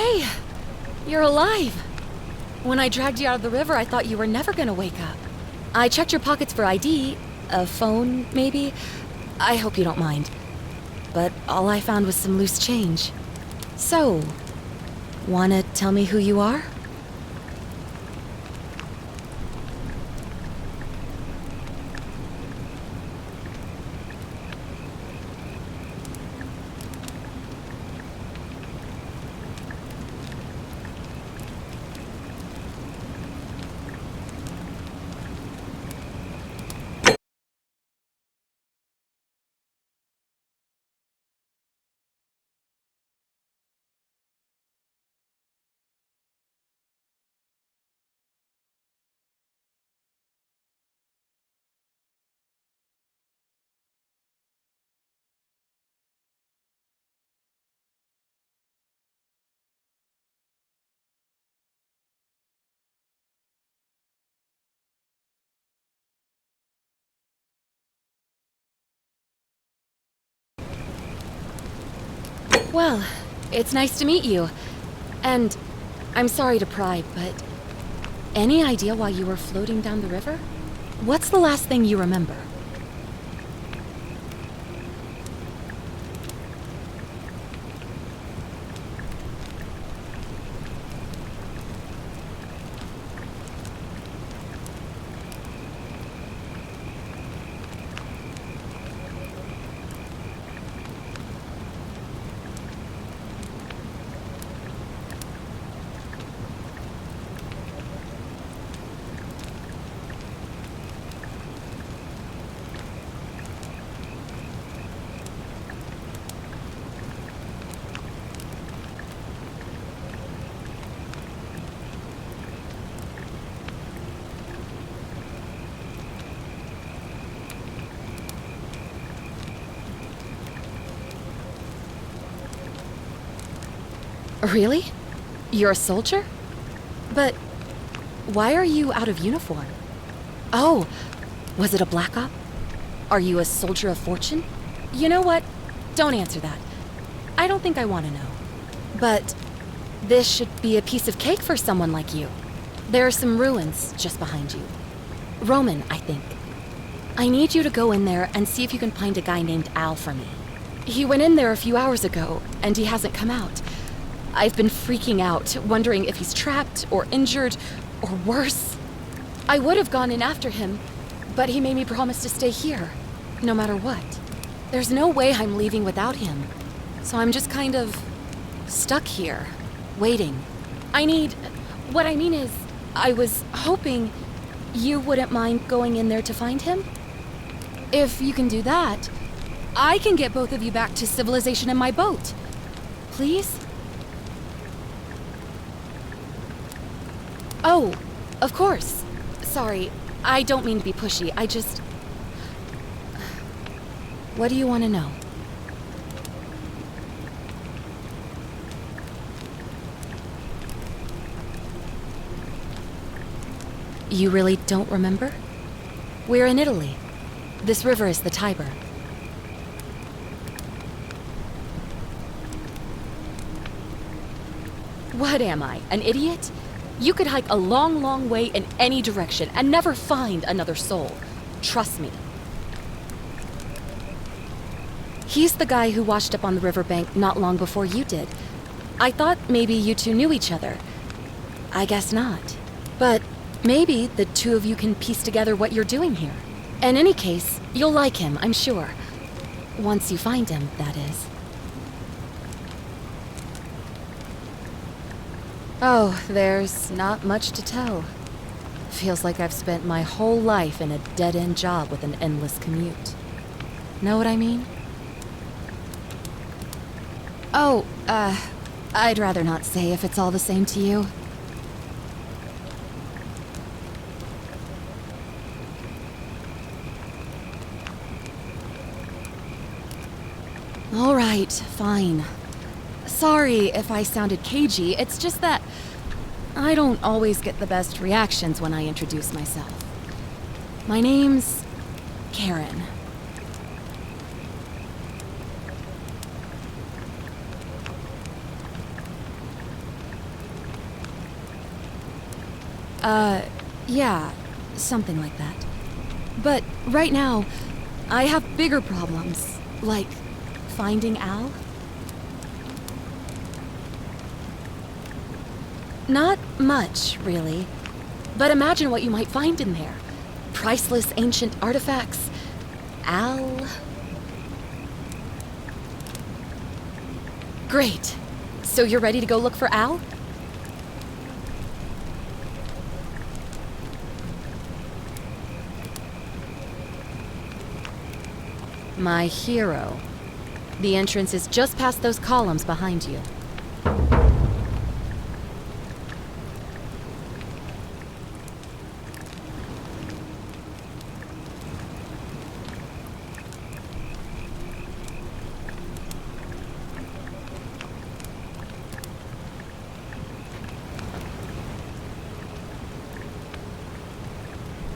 Hey, you're alive. When I dragged you out of the river, I thought you were never gonna wake up. I checked your pockets for ID, a phone, maybe. I hope you don't mind. But all I found was some loose change. So, wanna tell me who you are? Well, it's nice to meet you. And I'm sorry to pry, but any idea why you were floating down the river? What's the last thing you remember? Really? You're a soldier? But why are you out of uniform? Oh, was it a black op? Are you a soldier of fortune? You know what? Don't answer that. I don't think I want to know. But this should be a piece of cake for someone like you. There are some ruins just behind you. Roman, I think. I need you to go in there and see if you can find a guy named Al for me. He went in there a few hours ago, and he hasn't come out. I've been freaking out, wondering if he's trapped or injured or worse. I would have gone in after him, but he made me promise to stay here, no matter what. There's no way I'm leaving without him, so I'm just kind of stuck here, waiting. What I mean is, I was hoping you wouldn't mind going in there to find him. If you can do that, I can get both of you back to civilization in my boat. Please? Oh, of course. Sorry, I don't mean to be pushy. What do you want to know? You really don't remember? We're in Italy. This river is the Tiber. What am I, an idiot? You could hike a long, long way in any direction and never find another soul. Trust me. He's the guy who washed up on the riverbank not long before you did. I thought maybe you two knew each other. I guess not. But maybe the two of you can piece together what you're doing here. In any case, you'll like him, I'm sure. Once you find him, that is. Oh, there's not much to tell. Feels like I've spent my whole life in a dead-end job with an endless commute. Know what I mean? Oh, I'd rather not say if it's all the same to you. All right, fine. Sorry if I sounded cagey, it's just that I don't always get the best reactions when I introduce myself. My name's Karen. Yeah, something like that. But right now, I have bigger problems, like finding Al. Not much, really. But imagine what you might find in there. Priceless ancient artifacts. Al. Great. So you're ready to go look for Al? My hero. The entrance is just past those columns behind you.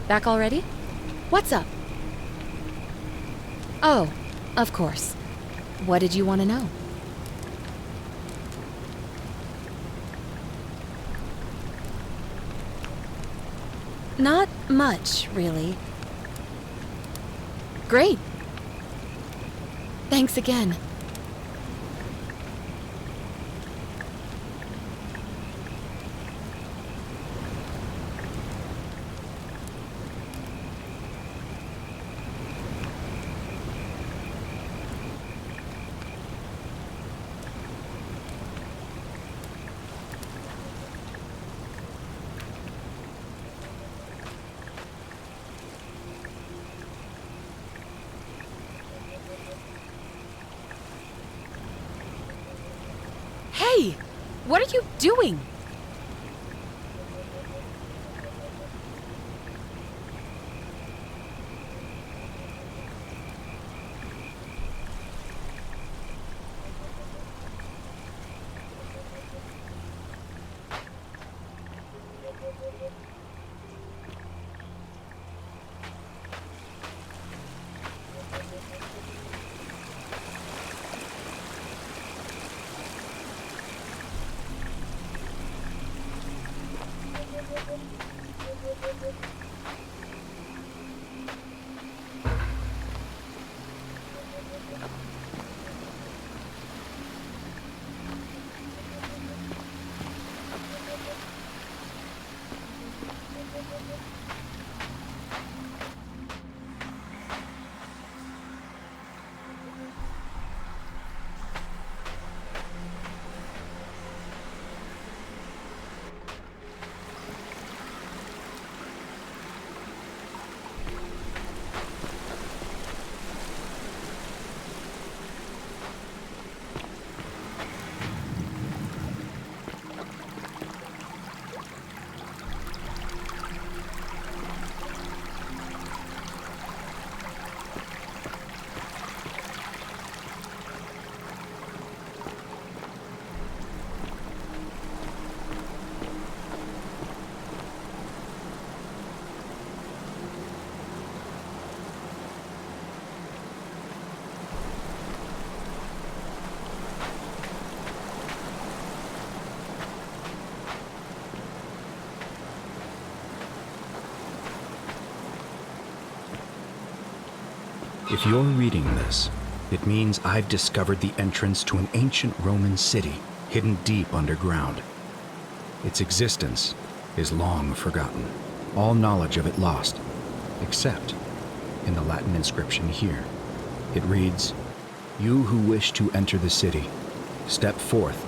Back already? What's up? Oh, of course. What did you want to know? Not much, really. Great. Thanks again. Hey! What are you doing? If you're reading this, it means I've discovered the entrance to an ancient Roman city hidden deep underground. Its existence is long forgotten, all knowledge of it lost, except in the Latin inscription here. It reads, "You who wish to enter the city, step forth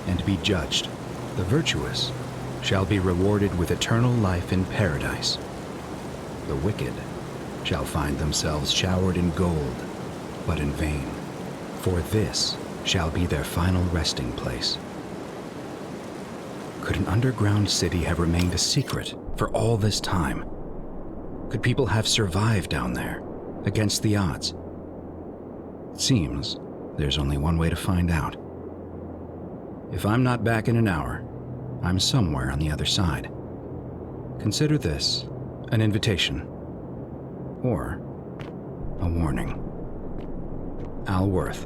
and be judged. The virtuous shall be rewarded with eternal life in paradise. The wicked shall find themselves showered in gold, but in vain, for this shall be their final resting place." Could an underground city have remained a secret for all this time? Could people have survived down there, against the odds? It seems there's only one way to find out. If I'm not back in an hour, I'm somewhere on the other side. Consider this an invitation, or a warning. Al Worth.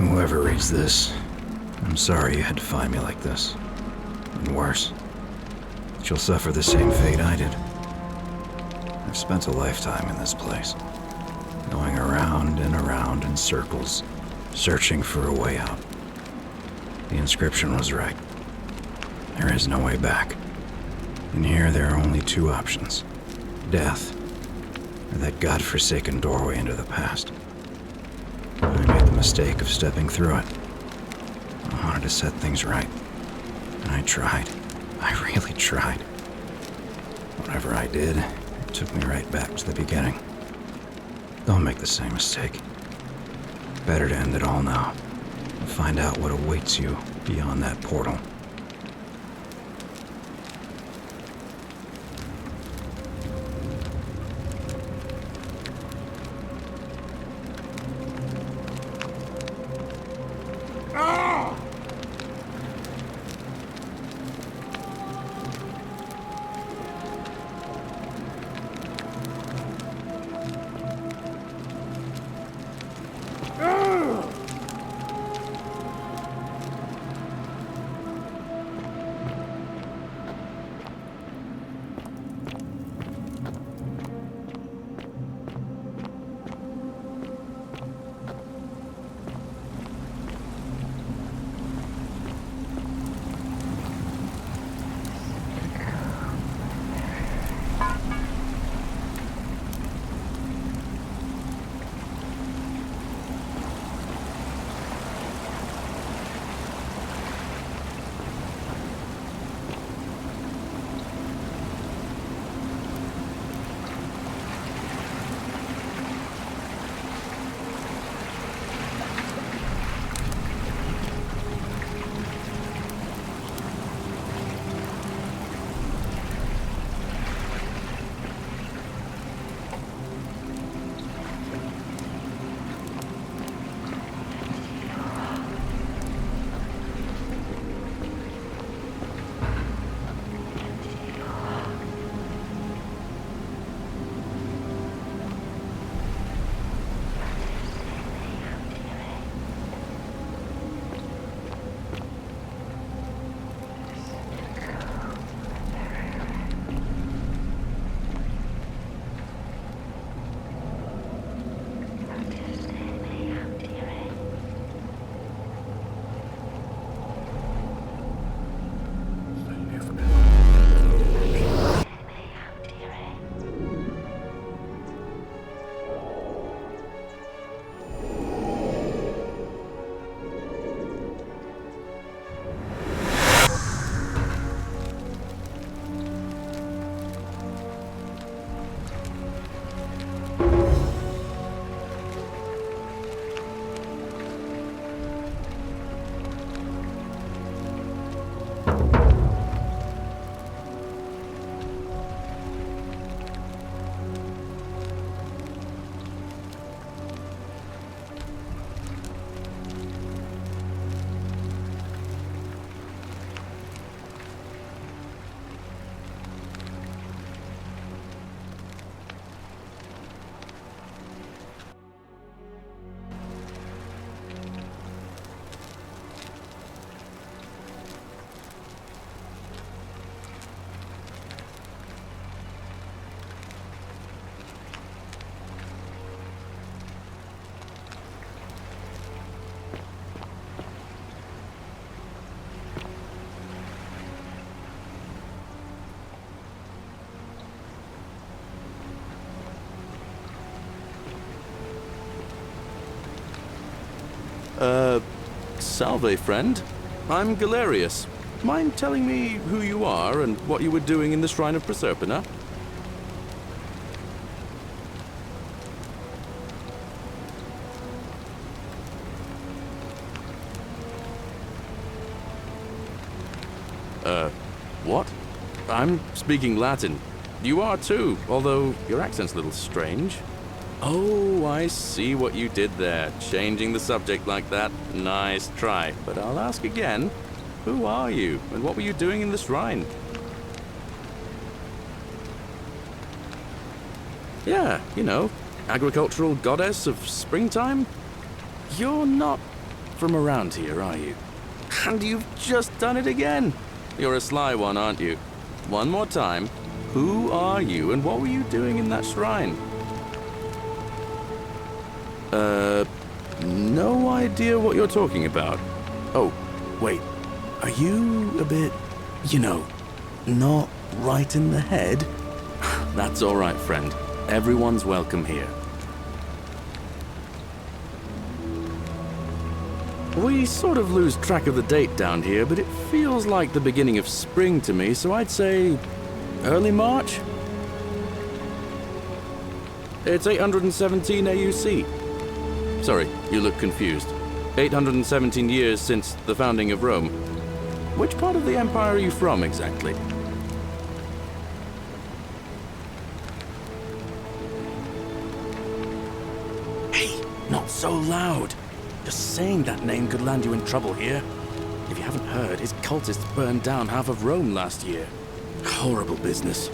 Whoever reads this, I'm sorry you had to find me like this. And worse, she'll suffer the same fate I did. I've spent a lifetime in this place, going around and around in circles, searching for a way out. The inscription was right. There is no way back. In here, there are only two options: death, or that godforsaken doorway into the past. I made the mistake of stepping through it. I wanted to set things right. And I tried. I really tried. Whatever I did, it took me right back to the beginning. Don't make the same mistake. Better to end it all now and find out what awaits you beyond that portal. Salve, friend. I'm Galerius. Mind telling me who you are and what you were doing in the Shrine of Proserpina? What? I'm speaking Latin. You are too, although your accent's a little strange. Oh, I see what you did there. Changing the subject like that. Nice try. But I'll ask again. Who are you, and what were you doing in the shrine? Yeah, you know, agricultural goddess of springtime? You're not from around here, are you? And you've just done it again. You're a sly one, aren't you? One more time. Who are you and what were you doing in that shrine? No idea what you're talking about. Oh, wait. Are you a bit, not right in the head? That's all right, friend. Everyone's welcome here. We sort of lose track of the date down here, but it feels like the beginning of spring to me, so I'd say early March? It's 817 AUC. Sorry, you look confused. 817 years since the founding of Rome. Which part of the Empire are you from, exactly? Hey, not so loud. Just saying that name could land you in trouble here. If you haven't heard, his cultists burned down half of Rome last year. Horrible business.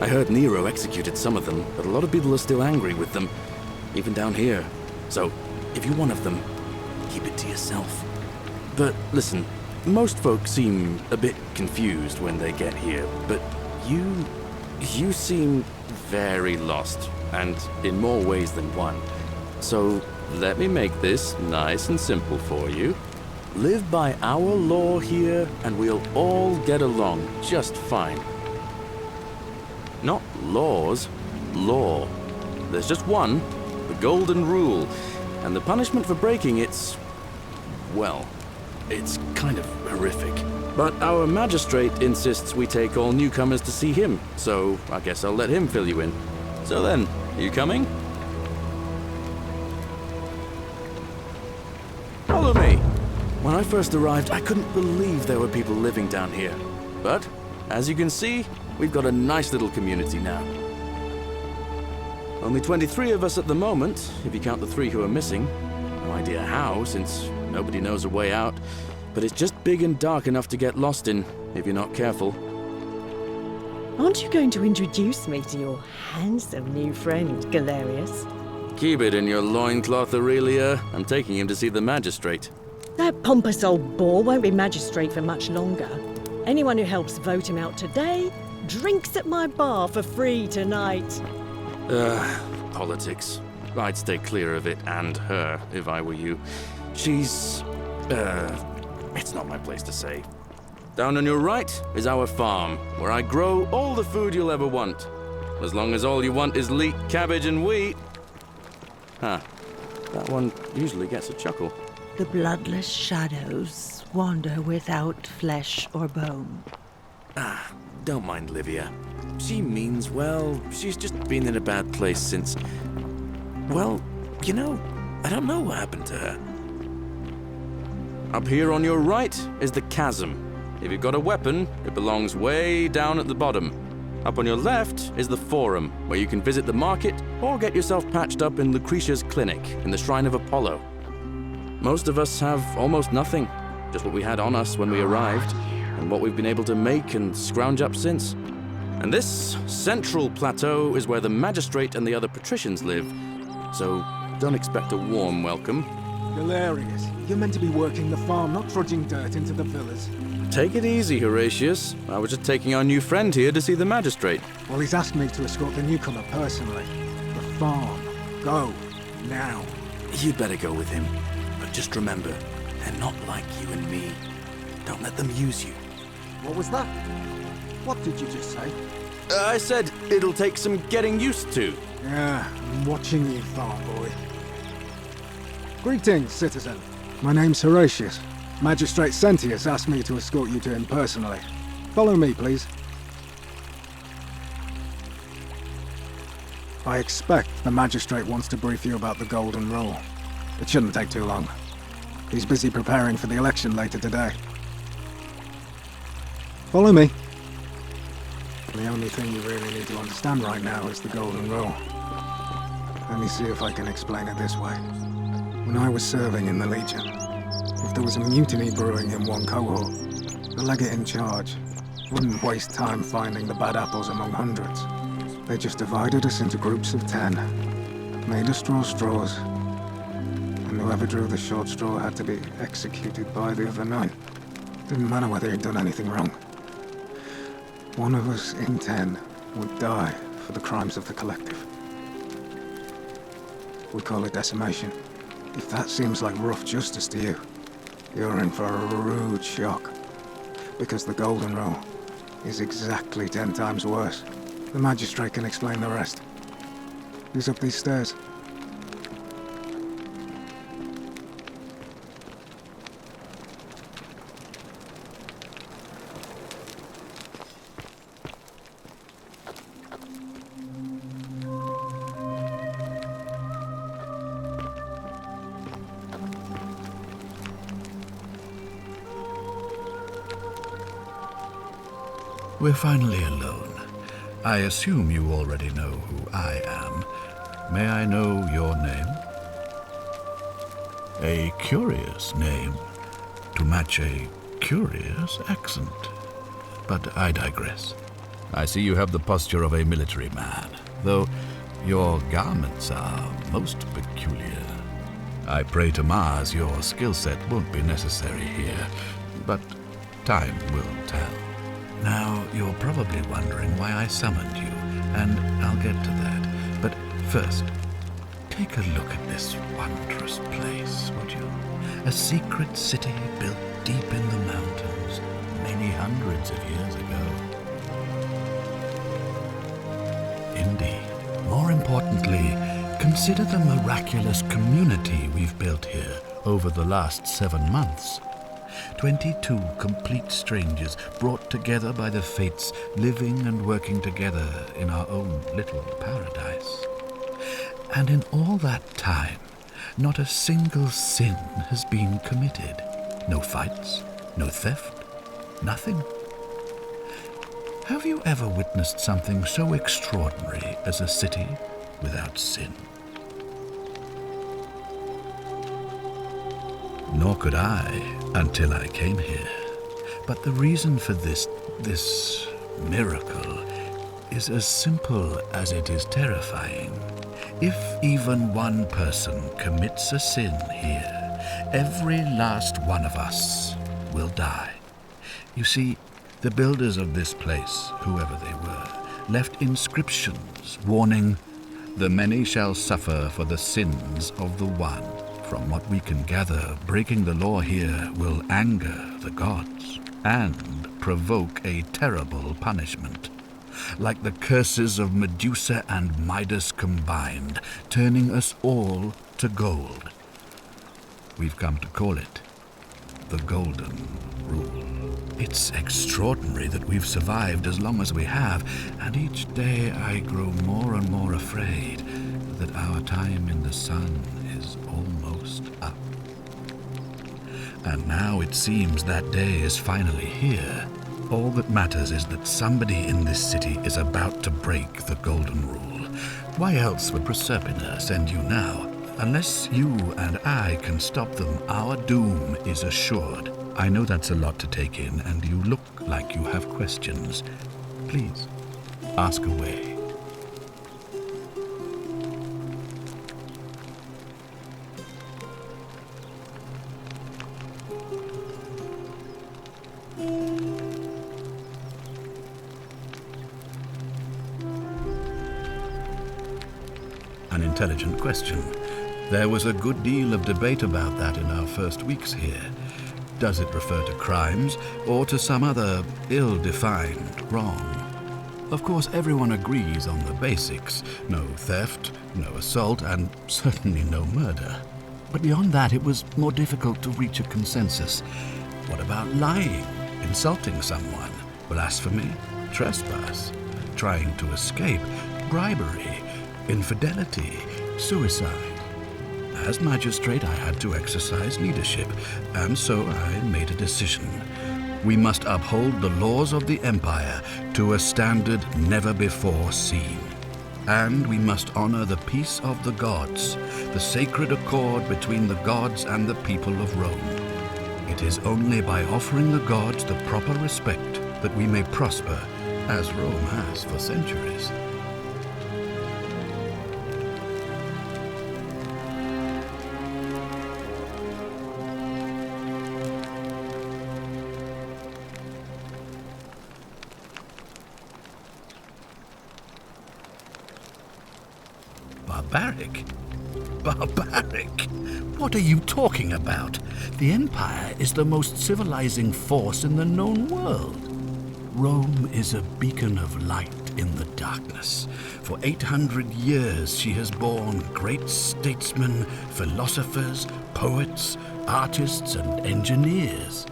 I heard Nero executed some of them, but a lot of people are still angry with them, even down here. So, if you're one of them, keep it to yourself. But listen, most folks seem a bit confused when they get here, but you seem very lost, and in more ways than one. So, let me make this nice and simple for you. Live by our law here, and we'll all get along just fine. Not laws, law. There's just one, the Golden Rule, and the punishment for breaking it's kind of horrific. But our magistrate insists we take all newcomers to see him, so I guess I'll let him fill you in. So then, you coming? Follow me. When I first arrived, I couldn't believe there were people living down here. But, as you can see, we've got a nice little community now. Only 23 of us at the moment, if you count the 3 who are missing. No idea how, since nobody knows a way out. But it's just big and dark enough to get lost in, if you're not careful. Aren't you going to introduce me to your handsome new friend, Galerius? Keep it in your loincloth, Aurelia. I'm taking him to see the magistrate. That pompous old bore won't be magistrate for much longer. Anyone who helps vote him out today drinks at my bar for free tonight. Politics. I'd stay clear of it and her, if I were you. She's... it's not my place to say. Down on your right is our farm, where I grow all the food you'll ever want. As long as all you want is leek, cabbage, and wheat. Huh. That one usually gets a chuckle. The bloodless shadows wander without flesh or bone. Don't mind Livia. She means well. She's just been in a bad place since... Well, I don't know what happened to her. Up here on your right is the chasm. If you've got a weapon, it belongs way down at the bottom. Up on your left is the Forum, where you can visit the market or get yourself patched up in Lucretia's clinic in the Shrine of Apollo. Most of us have almost nothing, just what we had on us when we arrived, and what we've been able to make and scrounge up since. And this central plateau is where the magistrate and the other patricians live, so don't expect a warm welcome. Galerius, you're meant to be working the farm, not trudging dirt into the villas. Take it easy, Horatius. I was just taking our new friend here to see the magistrate. Well, he's asked me to escort the newcomer personally. The farm. Go. Now. You'd better go with him. But just remember, they're not like you and me. Don't let them use you. What was that? What did you just say? I said it'll take some getting used to. Yeah, I'm watching you, farm boy. Greetings, citizen. My name's Horatius. Magistrate Sentius asked me to escort you to him personally. Follow me, please. I expect the magistrate wants to brief you about the Golden Rule. It shouldn't take too long. He's busy preparing for the election later today. Follow me. The only thing you really need to understand right now is the Golden Rule. Let me see if I can explain it this way. When I was serving in the Legion, if there was a mutiny brewing in one cohort, the legate in charge wouldn't waste time finding the bad apples among hundreds. They just divided us into groups of 10, made us draw straws, and Whoever drew the short straw had to be executed by the other 9. Didn't matter whether he'd done anything wrong. One of us in 10 would die for the crimes of the collective. We call it decimation. If that seems like rough justice to you, you're in for a rude shock. Because the Golden Row is exactly 10 times worse. The magistrate can explain the rest. He's up these stairs. We're finally alone. I assume you already know who I am. May I know your name? A curious name, to match a curious accent. But I digress. I see you have the posture of a military man, though your garments are most peculiar. I pray to Mars your skill set won't be necessary here, but time will tell. Now, you're probably wondering why I summoned you, and I'll get to that. But first, take a look at this wondrous place, would you? A secret city built deep in the mountains, many hundreds of years ago. Indeed. More importantly, consider the miraculous community we've built here over the last 7 months. 22 complete strangers brought together by the fates, living and working together in our own little paradise. And in all that time, not a single sin has been committed. No fights, no theft, nothing. Have you ever witnessed something so extraordinary as a city without sin? Nor could I until I came here. But the reason for this miracle is as simple as it is terrifying. If even one person commits a sin here, every last one of us will die. You see, the builders of this place, whoever they were, left inscriptions warning, "The many shall suffer for the sins of the one." From what we can gather, breaking the law here will anger the gods and provoke a terrible punishment. Like the curses of Medusa and Midas combined, turning us all to gold. We've come to call it the Golden Rule. It's extraordinary that we've survived as long as we have, and each day I grow more and more afraid that our time in the sun is almost up. And now it seems that day is finally here. All that matters is that somebody in this city is about to break the Golden Rule. Why else would Proserpina send you now? Unless you and I can stop them, our doom is assured. I know that's a lot to take in, and you look like you have questions. Please, ask away. An intelligent question. There was a good deal of debate about that in our first weeks here. Does it refer to crimes or to some other ill-defined wrong? Of course, everyone agrees on the basics. No theft, no assault, and certainly no murder. But beyond that, it was more difficult to reach a consensus. What about lying, insulting someone, blasphemy, trespass, trying to escape, bribery, infidelity, suicide? As magistrate, I had to exercise leadership, and so I made a decision. We must uphold the laws of the Empire to a standard never before seen. And we must honor the peace of the gods, the sacred accord between the gods and the people of Rome. It is only by offering the gods the proper respect that we may prosper, as Rome has for centuries. Barbaric? Barbaric? What are you talking about? The Empire is the most civilizing force in the known world. Rome is a beacon of light in the darkness. For 800 years she has borne great statesmen, philosophers, poets, artists, and engineers.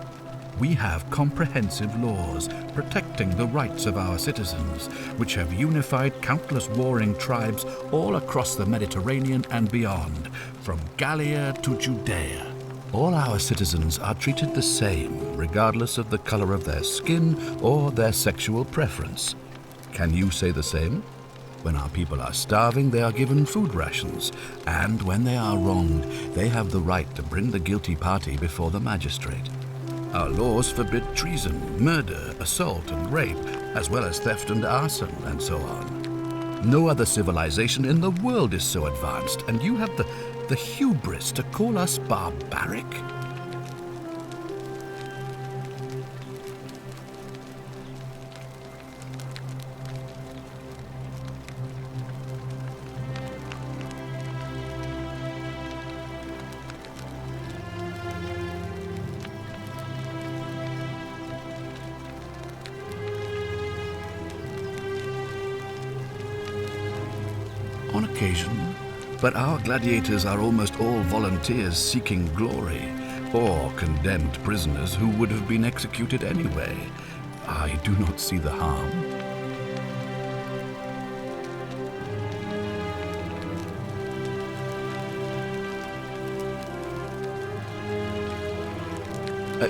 We have comprehensive laws protecting the rights of our citizens, which have unified countless warring tribes all across the Mediterranean and beyond, from Gallia to Judea. All our citizens are treated the same, regardless of the color of their skin or their sexual preference. Can you say the same? When our people are starving, they are given food rations, and when they are wronged, they have the right to bring the guilty party before the magistrate. Our laws forbid treason, murder, assault, and rape, as well as theft and arson, and so on. No other civilization in the world is so advanced, and you have the hubris to call us barbaric? On occasion, but our gladiators are almost all volunteers seeking glory, or condemned prisoners who would have been executed anyway. I do not see the harm.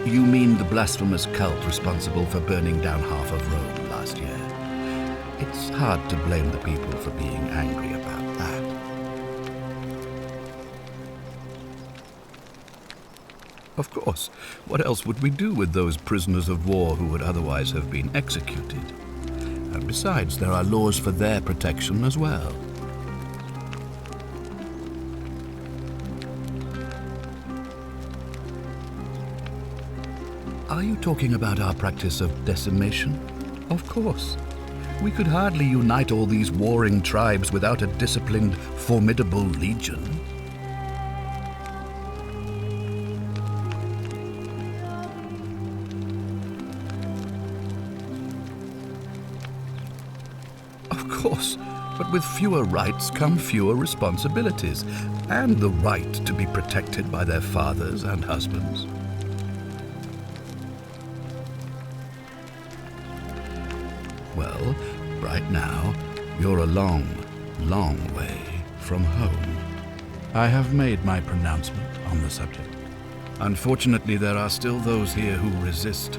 You mean the blasphemous cult responsible for burning down half of Rome last year? It's hard to blame the people for being angry about that. Of course. What else would we do with those prisoners of war who would otherwise have been executed? And besides, there are laws for their protection as well. Are you talking about our practice of decimation? Of course. We could hardly unite all these warring tribes without a disciplined, formidable legion. Of course, but with fewer rights come fewer responsibilities, and the right to be protected by their fathers and husbands. Well, right now, you're a long, long way from home. I have made my pronouncement on the subject. Unfortunately, there are still those here who resist,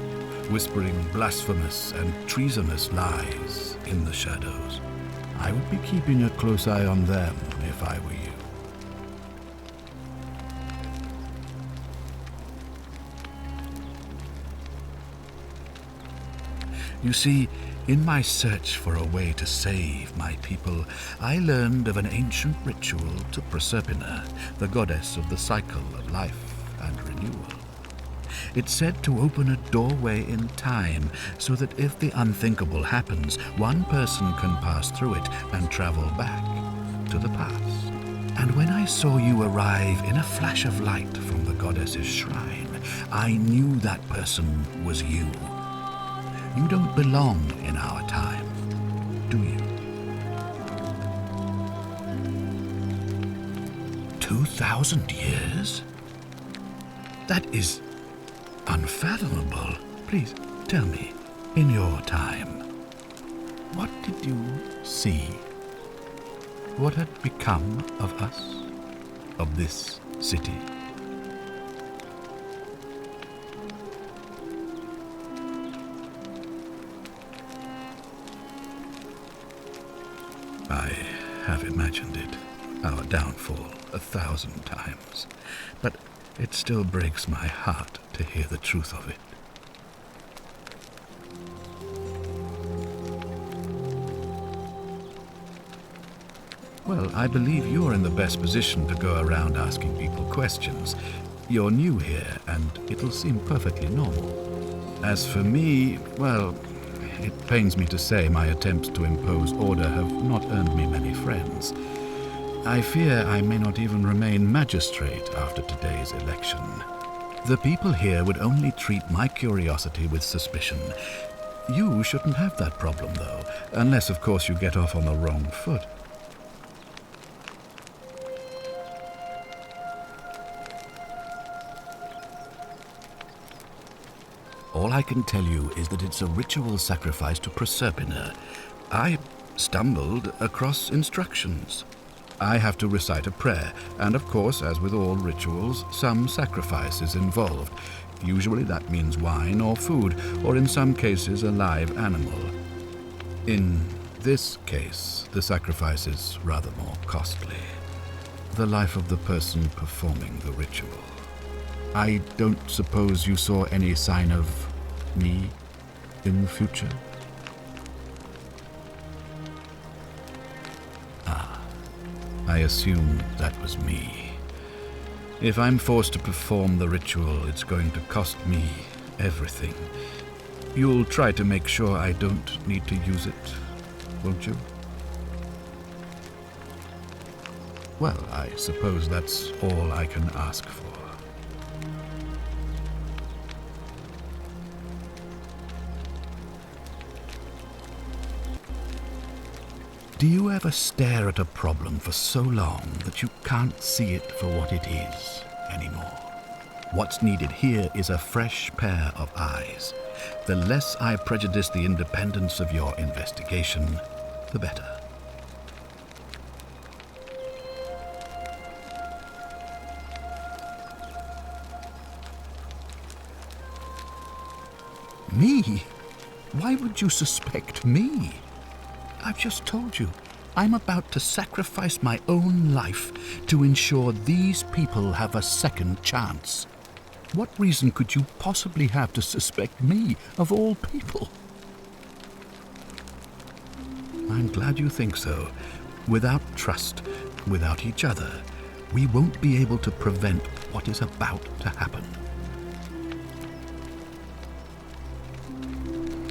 whispering blasphemous and treasonous lies in the shadows. I would be keeping a close eye on them if I were you. You see, in my search for a way to save my people, I learned of an ancient ritual to Proserpina, the goddess of the cycle of life and renewal. It's said to open a doorway in time so that if the unthinkable happens, one person can pass through it and travel back to the past. And when I saw you arrive in a flash of light from the goddess's shrine, I knew that person was you. You don't belong in our time, do you? 2,000 years? That is unfathomable. Please tell me, in your time, what did you see? What had become of us, of this city? I have imagined it, our downfall, 1,000 times, but it still breaks my heart to hear the truth of it. Well, I believe you're in the best position to go around asking people questions. You're new here, and it'll seem perfectly normal. As for me, well, it pains me to say my attempts to impose order have not earned me many friends. I fear I may not even remain magistrate after today's election. The people here would only treat my curiosity with suspicion. You shouldn't have that problem, though, unless, of course, you get off on the wrong foot. All I can tell you is that it's a ritual sacrifice to Proserpina. I stumbled across instructions. I have to recite a prayer, and of course, as with all rituals, some sacrifice is involved. Usually that means wine or food, or in some cases a live animal. In this case, the sacrifice is rather more costly. The life of the person performing the ritual. I don't suppose you saw any sign of me in the future? I assume that was me. If I'm forced to perform the ritual, it's going to cost me everything. You'll try to make sure I don't need to use it, won't you? Well, I suppose that's all I can ask for. Do you ever stare at a problem for so long that you can't see it for what it is anymore? What's needed here is a fresh pair of eyes. The less I prejudice the independence of your investigation, the better. Me? Why would you suspect me? I've just told you, I'm about to sacrifice my own life to ensure these people have a second chance. What reason could you possibly have to suspect me, of all people? I'm glad you think so. Without trust, without each other, we won't be able to prevent what is about to happen.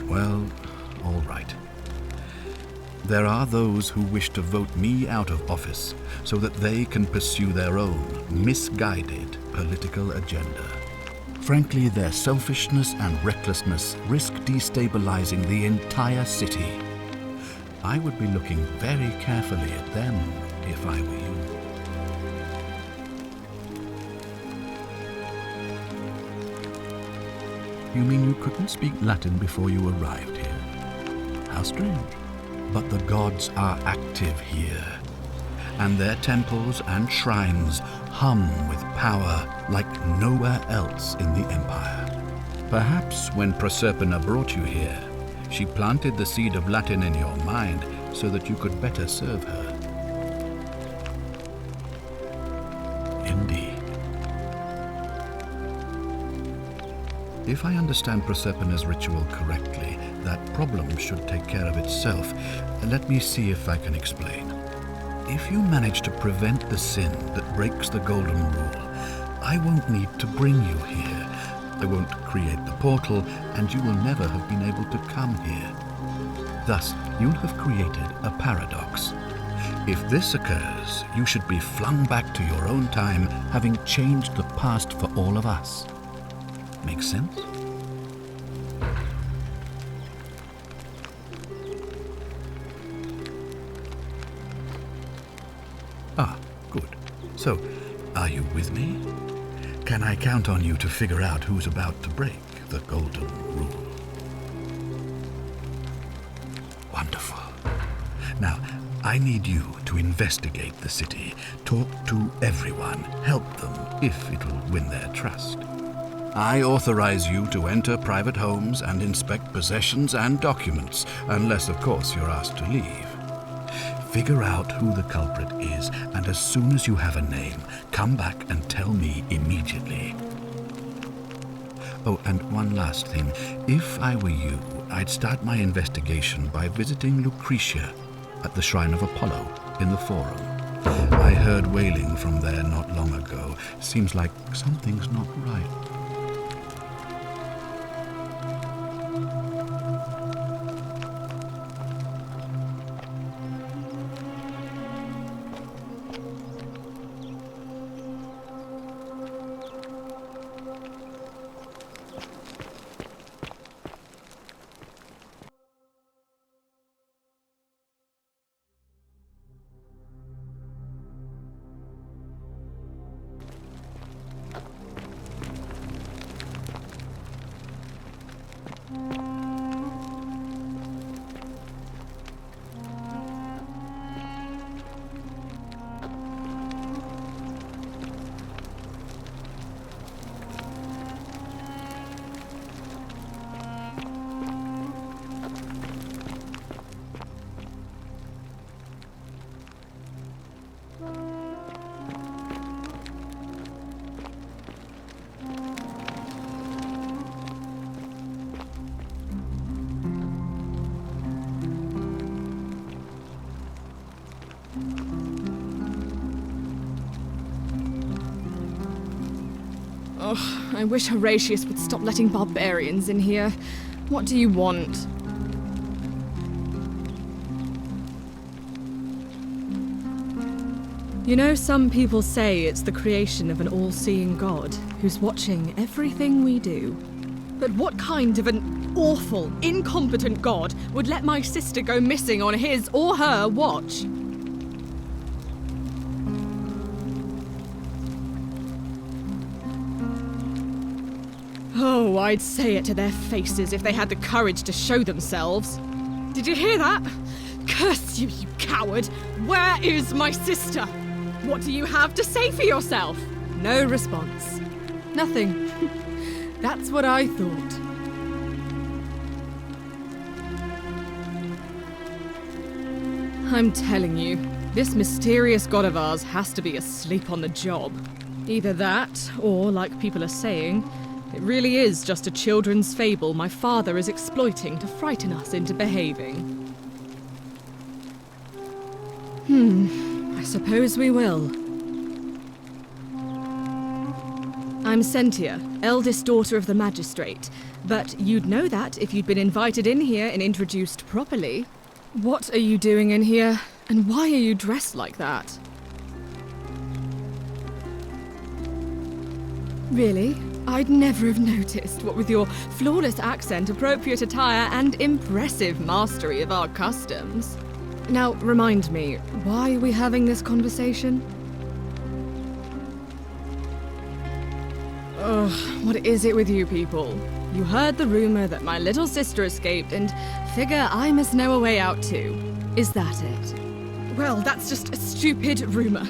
Well, all right. There are those who wish to vote me out of office so that they can pursue their own misguided political agenda. Frankly, their selfishness and recklessness risk destabilizing the entire city. I would be looking very carefully at them if I were you. You mean you couldn't speak Latin before you arrived here? How strange. But the gods are active here, and their temples and shrines hum with power like nowhere else in the Empire. Perhaps when Proserpina brought you here, she planted the seed of Latin in your mind so that you could better serve her. Indeed. If I understand Proserpina's ritual correctly, that problem should take care of itself. Let me see if I can explain. If you manage to prevent the sin that breaks the Golden Rule, I won't need to bring you here. I won't create the portal, and you will never have been able to come here. Thus, you'll have created a paradox. If this occurs, you should be flung back to your own time, having changed the past for all of us. Make sense? Ah, good. So, are you with me? Can I count on you to figure out who's about to break the Golden Rule? Wonderful. Now, I need you to investigate the city, talk to everyone, help them if it'll win their trust. I authorize you to enter private homes and inspect possessions and documents, unless, of course, you're asked to leave. Figure out who the culprit is, and as soon as you have a name, come back and tell me immediately. Oh, and one last thing. If I were you, I'd start my investigation by visiting Lucretia at the Shrine of Apollo in the Forum. I heard wailing from there not long ago. Seems like something's not right. Oh, I wish Horatius would stop letting barbarians in here. What do you want? You know, some people say it's the creation of an all-seeing God who's watching everything we do. But what kind of an awful, incompetent God would let my sister go missing on his or her watch? Oh, I'd say it to their faces if they had the courage to show themselves. Did you hear that? Curse you, you coward! Where is my sister? What do you have to say for yourself? No response. Nothing. That's what I thought. I'm telling you, this mysterious god of ours has to be asleep on the job. Either that, or, like people are saying, it really is just a children's fable my father is exploiting to frighten us into behaving. I suppose we will. I'm Sentia, eldest daughter of the magistrate, but you'd know that if you'd been invited in here and introduced properly. What are you doing in here, and why are you dressed like that? Really? I'd never have noticed, what with your flawless accent, appropriate attire, and impressive mastery of our customs. Now, remind me, why are we having this conversation? Ugh, what is it with you people? You heard the rumor that my little sister escaped and figure I must know a way out too. Is that it? Well, that's just a stupid rumor.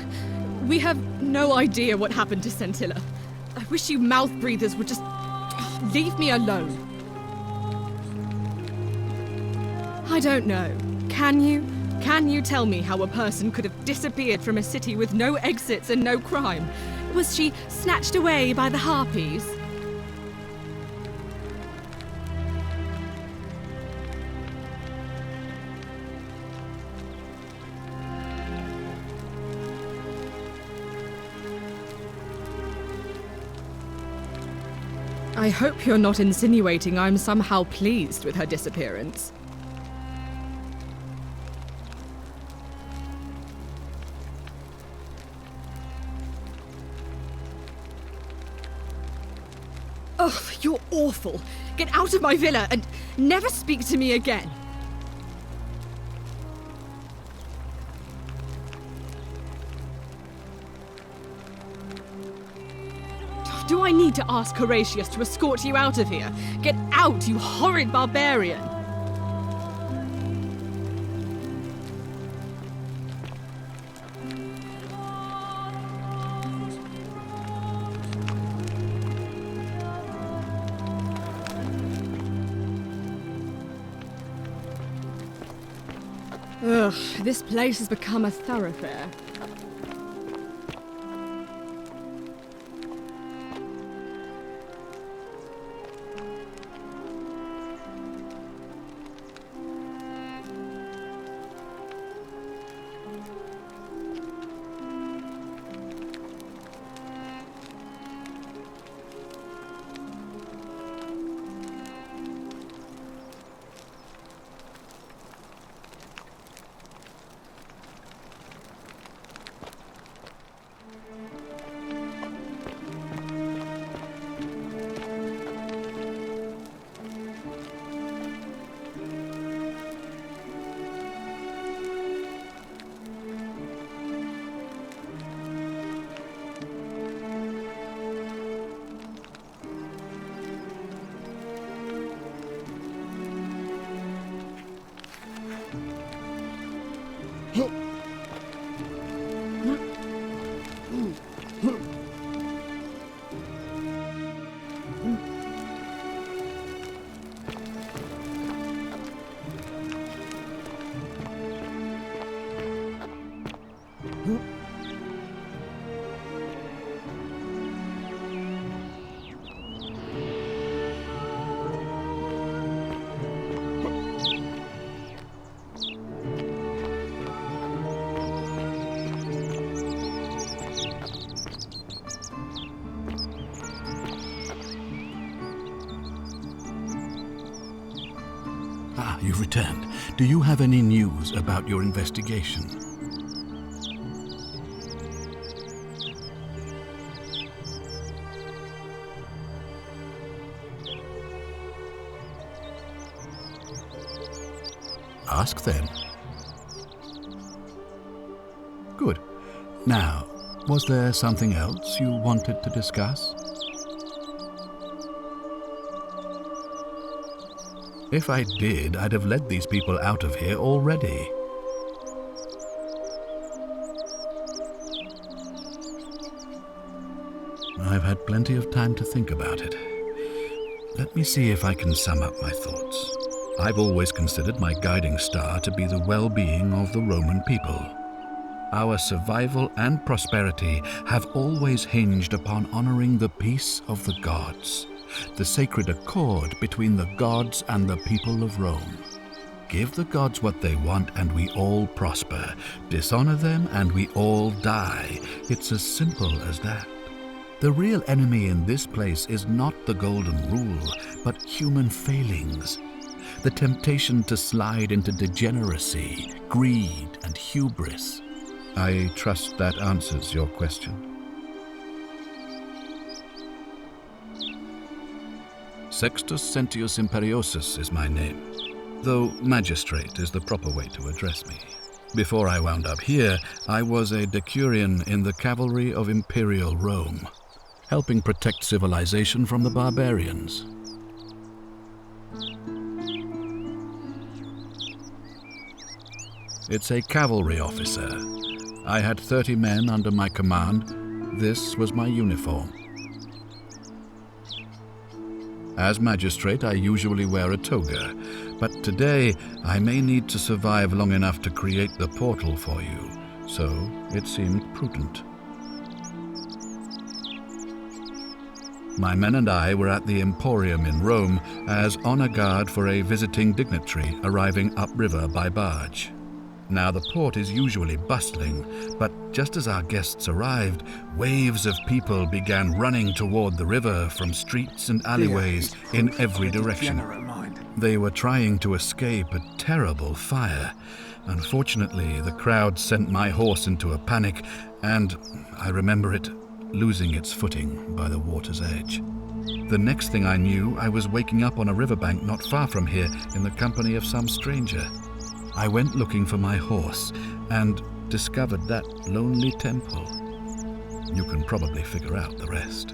We have no idea what happened to Scintilla. I wish you mouth breathers would just leave me alone. I don't know. Can you? Can you tell me how a person could have disappeared from a city with no exits and no crime? Was she snatched away by the Harpies? I hope you're not insinuating I'm somehow pleased with her disappearance. Ugh, you're awful. Get out of my villa and never speak to me again. Do I need to ask Horatius to escort you out of here? Get out, you horrid barbarian! Ugh, this place has become a thoroughfare. Ah, you've returned. Do you have any news about your investigation? Ask then. Good. Now, was there something else you wanted to discuss? If I did, I'd have led these people out of here already. I've had plenty of time to think about it. Let me see if I can sum up my thoughts. I've always considered my guiding star to be the well-being of the Roman people. Our survival and prosperity have always hinged upon honoring the peace of the gods, the sacred accord between the gods and the people of Rome. Give the gods what they want and we all prosper. Dishonor them and we all die. It's as simple as that. The real enemy in this place is not the golden rule, but human failings. The temptation to slide into degeneracy, greed, and hubris. I trust that answers your question. Sextus Sentius Imperiosus is my name, though magistrate is the proper way to address me. Before I wound up here, I was a decurion in the cavalry of Imperial Rome, helping protect civilization from the barbarians. It's a cavalry officer. I had 30 men under my command. This was my uniform. As magistrate, I usually wear a toga, but today I may need to survive long enough to create the portal for you, so it seemed prudent. My men and I were at the Emporium in Rome as honor guard for a visiting dignitary arriving upriver by barge. Now the port is usually bustling, but just as our guests arrived, waves of people began running toward the river from streets and alleyways in every direction. They were trying to escape a terrible fire. Unfortunately, the crowd sent my horse into a panic, and I remember it losing its footing by the water's edge. The next thing I knew, I was waking up on a riverbank not far from here in the company of some stranger. I went looking for my horse and discovered that lonely temple. You can probably figure out the rest.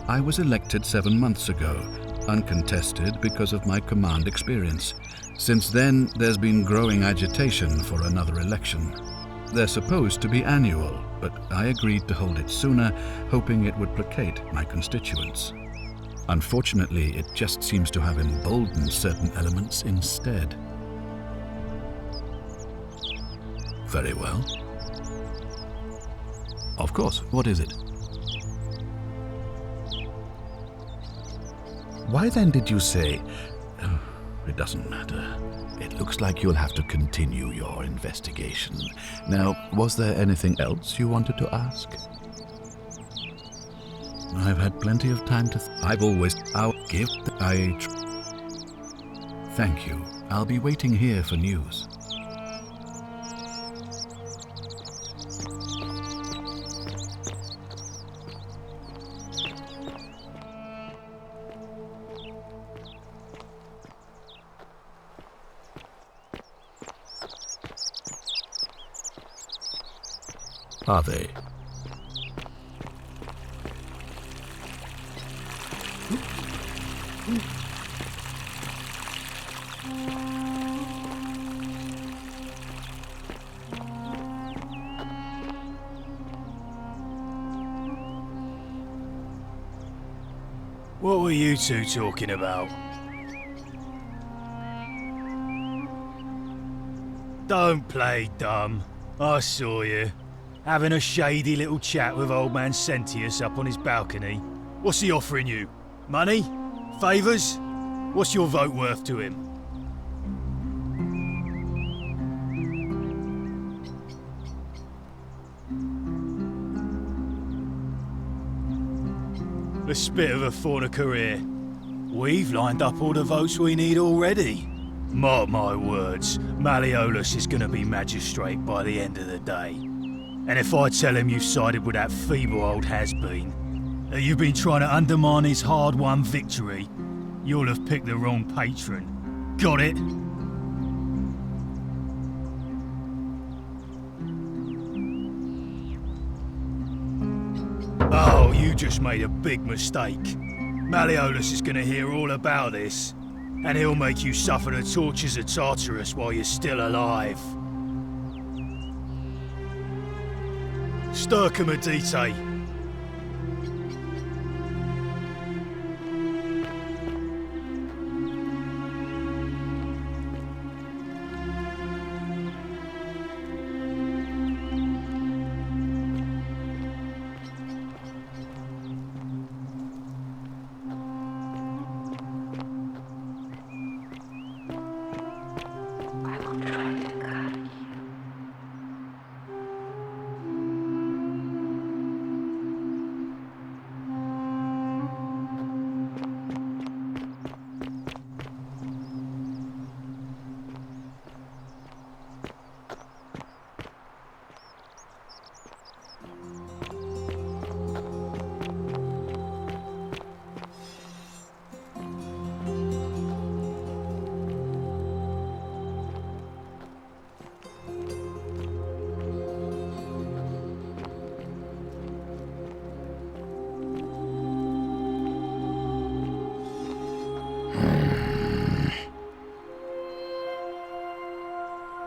I was elected 7 months ago, uncontested because of my command experience. Since then, there's been growing agitation for another election. They're supposed to be annual, but I agreed to hold it sooner, hoping it would placate my constituents. Unfortunately, it just seems to have emboldened certain elements instead. Very well. Of course, what is it? Why then did you say... Oh, it doesn't matter. It looks like you'll have to continue your investigation. Now, was there anything else you wanted to ask? I've had plenty of time to... Thank you. I'll be waiting here for news. Are they? What were you two talking about? Don't play dumb. I saw you. Having a shady little chat with old man Sentius up on his balcony. What's he offering you? Money? Favours? What's your vote worth to him? The spit of a fauna career. We've lined up all the votes we need already. Mark my words, Malleolus is gonna be magistrate by the end of the day. And if I tell him you've sided with that feeble old has-been, that you've been trying to undermine his hard-won victory, you'll have picked the wrong patron. Got it? Oh, you just made a big mistake. Malleolus is gonna hear all about this, and he'll make you suffer the tortures of Tartarus while you're still alive. Stir Commodite.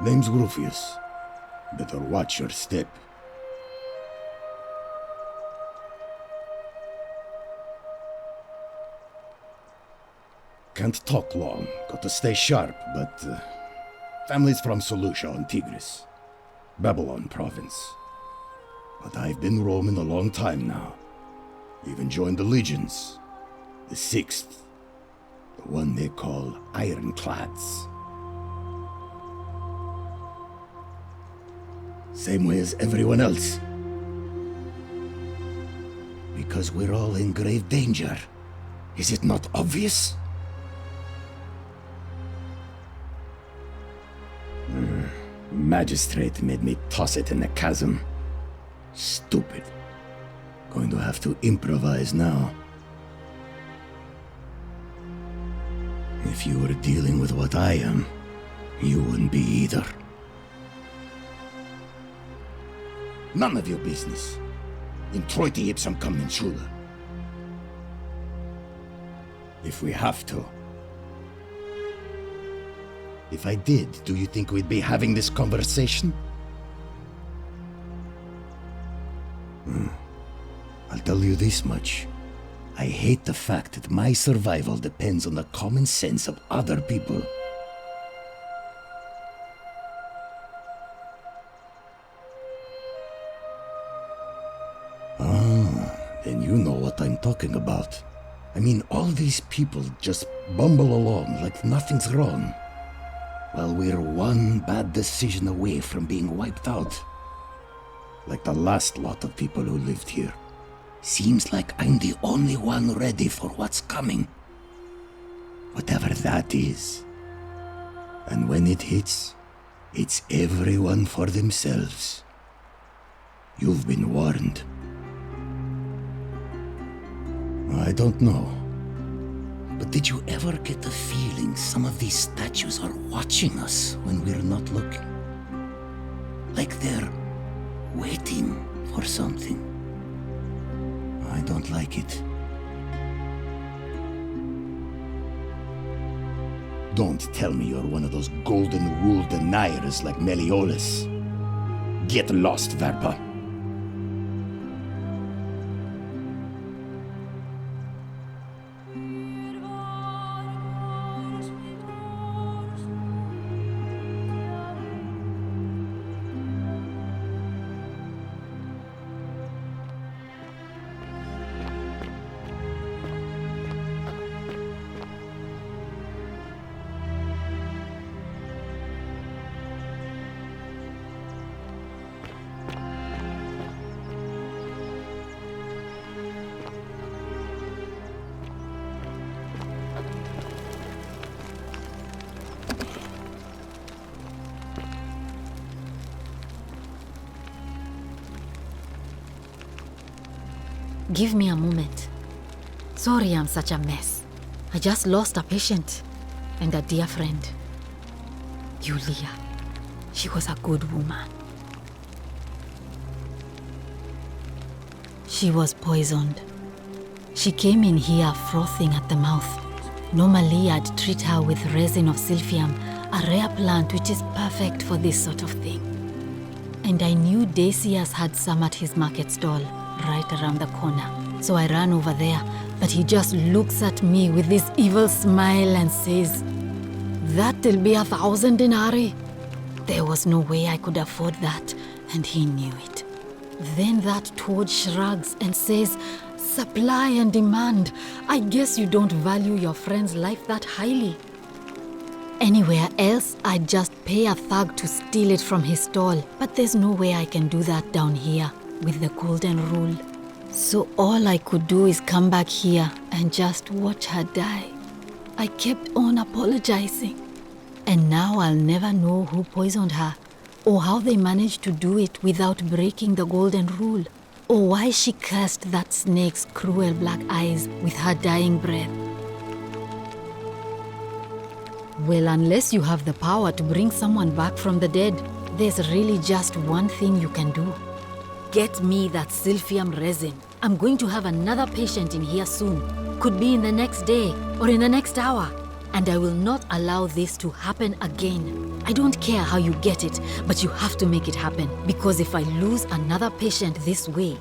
Name's Rufius. Better watch your step. Can't talk long, got to stay sharp, but family's from Seleucia on Tigris, Babylon province. But I've been roaming a long time now. Even joined the legions, the 6th, the one they call Ironclads. Same way as everyone else. Because we're all in grave danger. Is it not obvious? Magistrate made me toss it in the chasm. Stupid. Going to have to improvise now. If you were dealing with what I am, you wouldn't be either. None of your business. Introiti ipsum commensula. If we have to. If I did, do you think we'd be having this conversation? I'll tell you this much. I hate the fact that my survival depends on the common sense of other people. Then you know what I'm talking about. I mean, all these people just bumble along like nothing's wrong, while we're one bad decision away from being wiped out. Like the last lot of people who lived here. Seems like I'm the only one ready for what's coming. Whatever that is. And when it hits, it's everyone for themselves. You've been warned. I don't know. But did you ever get the feeling some of these statues are watching us when we're not looking? Like they're waiting for something. I don't like it. Don't tell me you're one of those golden rule deniers like Malleolus. Get lost, Verpa. Give me a moment. Sorry I'm such a mess. I just lost a patient and a dear friend. Yulia. She was a good woman. She was poisoned. She came in here frothing at the mouth. Normally I'd treat her with resin of silphium, a rare plant which is perfect for this sort of thing. And I knew Decius had some at his market stall, right around the corner. So I ran over there, but he just looks at me with this evil smile and says, "That'll be 1,000 denarii." There was no way I could afford that, and he knew it. Then that toad shrugs and says, "Supply and demand. I guess you don't value your friend's life that highly." Anywhere else, I'd just pay a thug to steal it from his stall, but there's no way I can do that down here with the golden rule. So all I could do is come back here and just watch her die. I kept on apologizing. And now I'll never know who poisoned her, or how they managed to do it without breaking the golden rule, or why she cursed that snake's cruel black eyes with her dying breath. Well, unless you have the power to bring someone back from the dead, there's really just one thing you can do. Get me that silphium resin. I'm going to have another patient in here soon. Could be in the next day or in the next hour. And I will not allow this to happen again. I don't care how you get it, but you have to make it happen. Because if I lose another patient this way,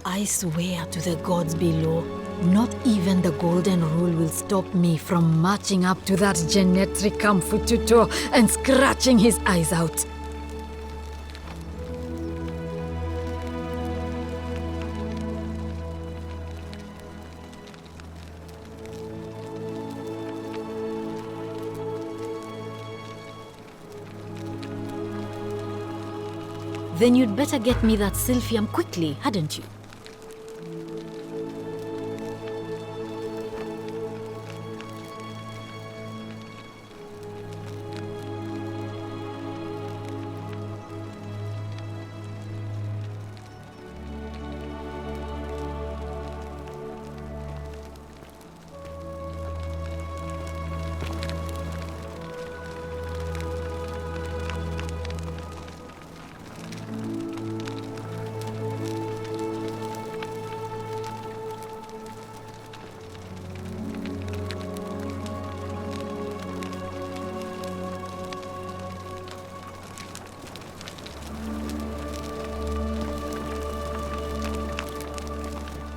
I swear to the gods below, not even the golden rule will stop me from marching up to that Genetricum Fututo and scratching his eyes out. Then you'd better get me that silphium quickly, hadn't you?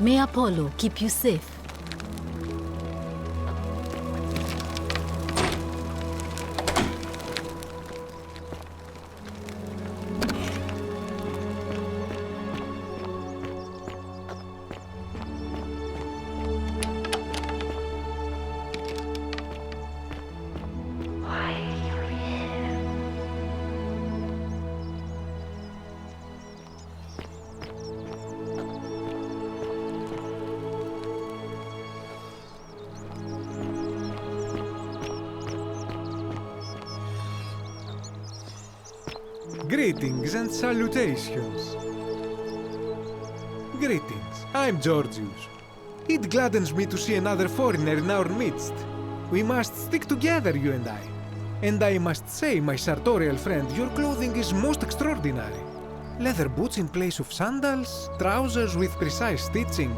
May Apollo keep you safe. Greetings and salutations. Greetings, I'm Georgius. It gladdens me to see another foreigner in our midst. We must stick together, you and I. And I must say, my sartorial friend, your clothing is most extraordinary. Leather boots in place of sandals, trousers with precise stitching,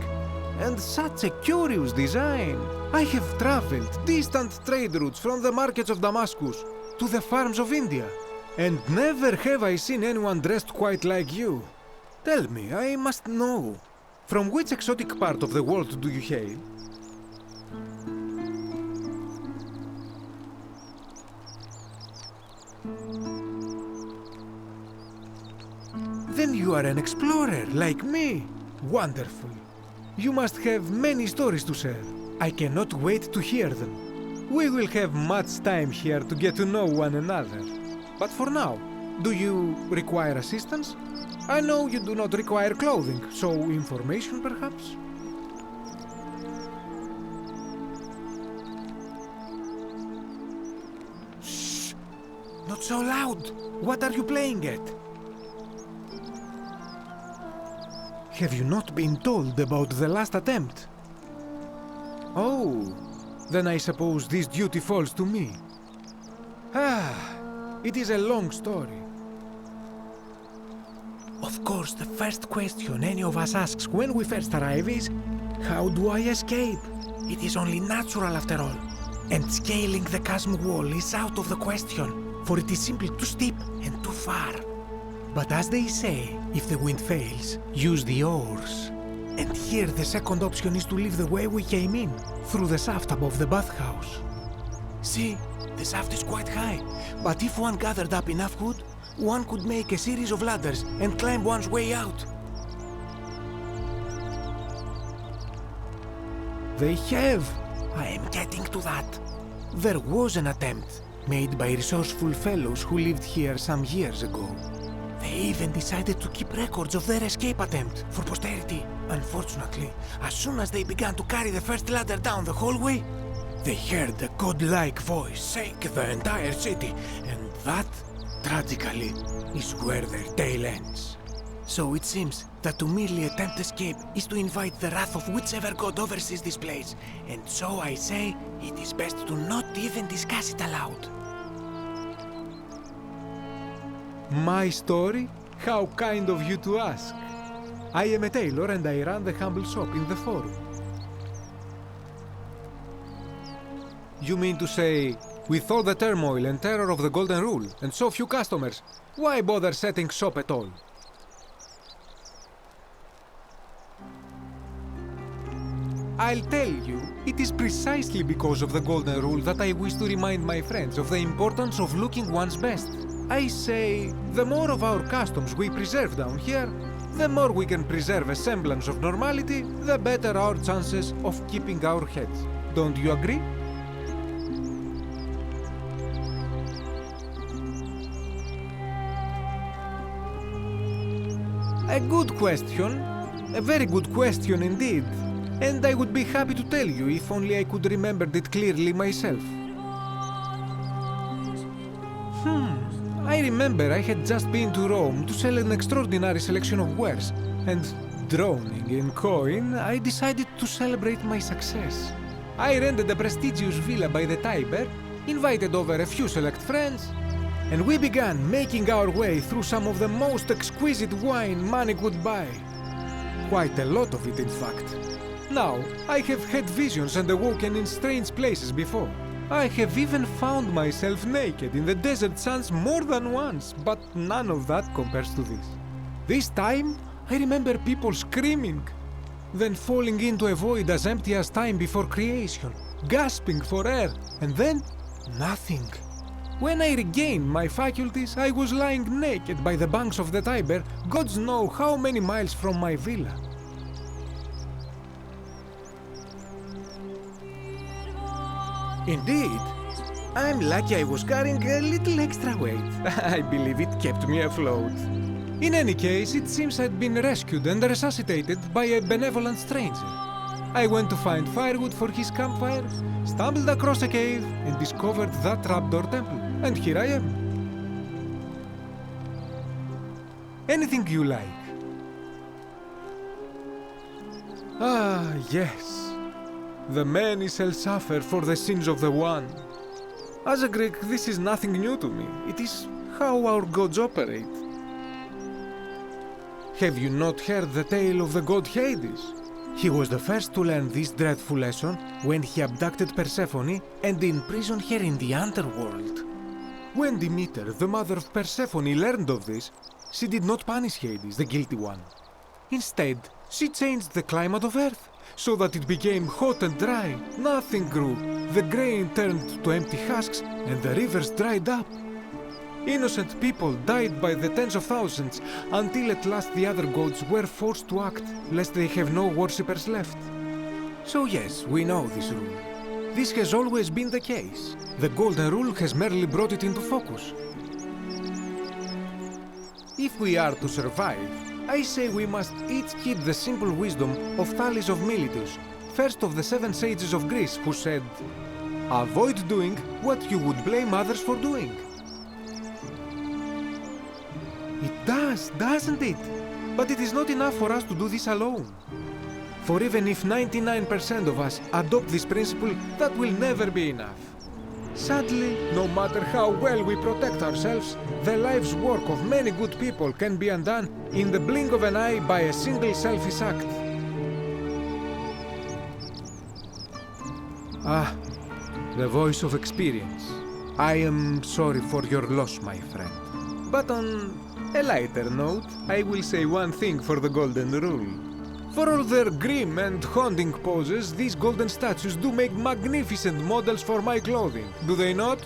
and such a curious design. I have traveled distant trade routes from the markets of Damascus to the farms of India. And never have I seen anyone dressed quite like you. Tell me, I must know. From which exotic part of the world do you hail? Then you are an explorer, like me. Wonderful. You must have many stories to share. I cannot wait to hear them. We will have much time here to get to know one another. But for now, do you require assistance? I know you do not require clothing, so information perhaps? Shh! Not so loud! What are you playing at? Have you not been told about the last attempt? Oh, then I suppose this duty falls to me. It is a long story. Of course, the first question any of us asks when we first arrive is, how do I escape? It is only natural after all. And scaling the chasm wall is out of the question, for it is simply too steep and too far. But as they say, if the wind fails, use the oars. And here the second option is to leave the way we came in, through the shaft above the bathhouse. See, the shaft is quite high, but if one gathered up enough wood, one could make a series of ladders and climb one's way out. They have! I am getting to that. There was an attempt, made by resourceful fellows who lived here some years ago. They even decided to keep records of their escape attempt for posterity. Unfortunately, as soon as they began to carry the first ladder down the hallway, they heard a godlike voice shake the entire city, and that, tragically, is where their tale ends. So it seems that to merely attempt escape is to invite the wrath of whichever god oversees this place, and so I say it is best to not even discuss it aloud. My story? How kind of you to ask. I am a tailor and I run the humble shop in the forum. You mean to say, with all the turmoil and terror of the Golden Rule and so few customers, why bother setting shop at all? I'll tell you, it is precisely because of the Golden Rule that I wish to remind my friends of the importance of looking one's best. I say, the more of our customs we preserve down here, the more we can preserve a semblance of normality, the better our chances of keeping our heads. Don't you agree? A good question. A very good question indeed. And I would be happy to tell you if only I could remember it clearly myself. I remember I had just been to Rome to sell an extraordinary selection of wares, and drowning in coin, I decided to celebrate my success. I rented a prestigious villa by the Tiber, invited over a few select friends, and we began making our way through some of the most exquisite wine money could buy. Quite a lot of it, in fact. Now, I have had visions and awoken in strange places before. I have even found myself naked in the desert sands more than once, but none of that compares to this. This time, I remember people screaming, then falling into a void as empty as time before creation, gasping for air, and then nothing. When I regained my faculties, I was lying naked by the banks of the Tiber, gods know how many miles from my villa. Indeed. I'm lucky I was carrying a little extra weight. I believe it kept me afloat. In any case, it seems I'd been rescued and resuscitated by a benevolent stranger. I went to find firewood for his campfire, stumbled across a cave, and discovered that trapdoor temple. And here I am. Anything you like. Ah, yes. The many shall suffer for the sins of the one. As a Greek, this is nothing new to me. It is how our gods operate. Have you not heard the tale of the god Hades? He was the first to learn this dreadful lesson when he abducted Persephone and imprisoned her in the underworld. When Demeter, the mother of Persephone, learned of this, she did not punish Hades, the guilty one. Instead, she changed the climate of Earth so that it became hot and dry. Nothing grew. The grain turned to empty husks and the rivers dried up. Innocent people died by the tens of thousands until at last the other gods were forced to act lest they have no worshippers left. So yes, we know this rule. This has always been the case. The Golden Rule has merely brought it into focus. If we are to survive, I say we must each heed the simple wisdom of Thales of Miletus, first of the 7 sages of Greece, who said, "Avoid doing what you would blame others for doing." It does, doesn't it? But it is not enough for us to do this alone. For even if 99% of us adopt this principle, that will never be enough. Sadly, no matter how well we protect ourselves, the life's work of many good people can be undone in the blink of an eye by a single selfish act. Ah, the voice of experience. I am sorry for your loss, my friend. But on a lighter note, I will say one thing for the Golden Rule. For all their grim and haunting poses, these golden statues do make magnificent models for my clothing, do they not?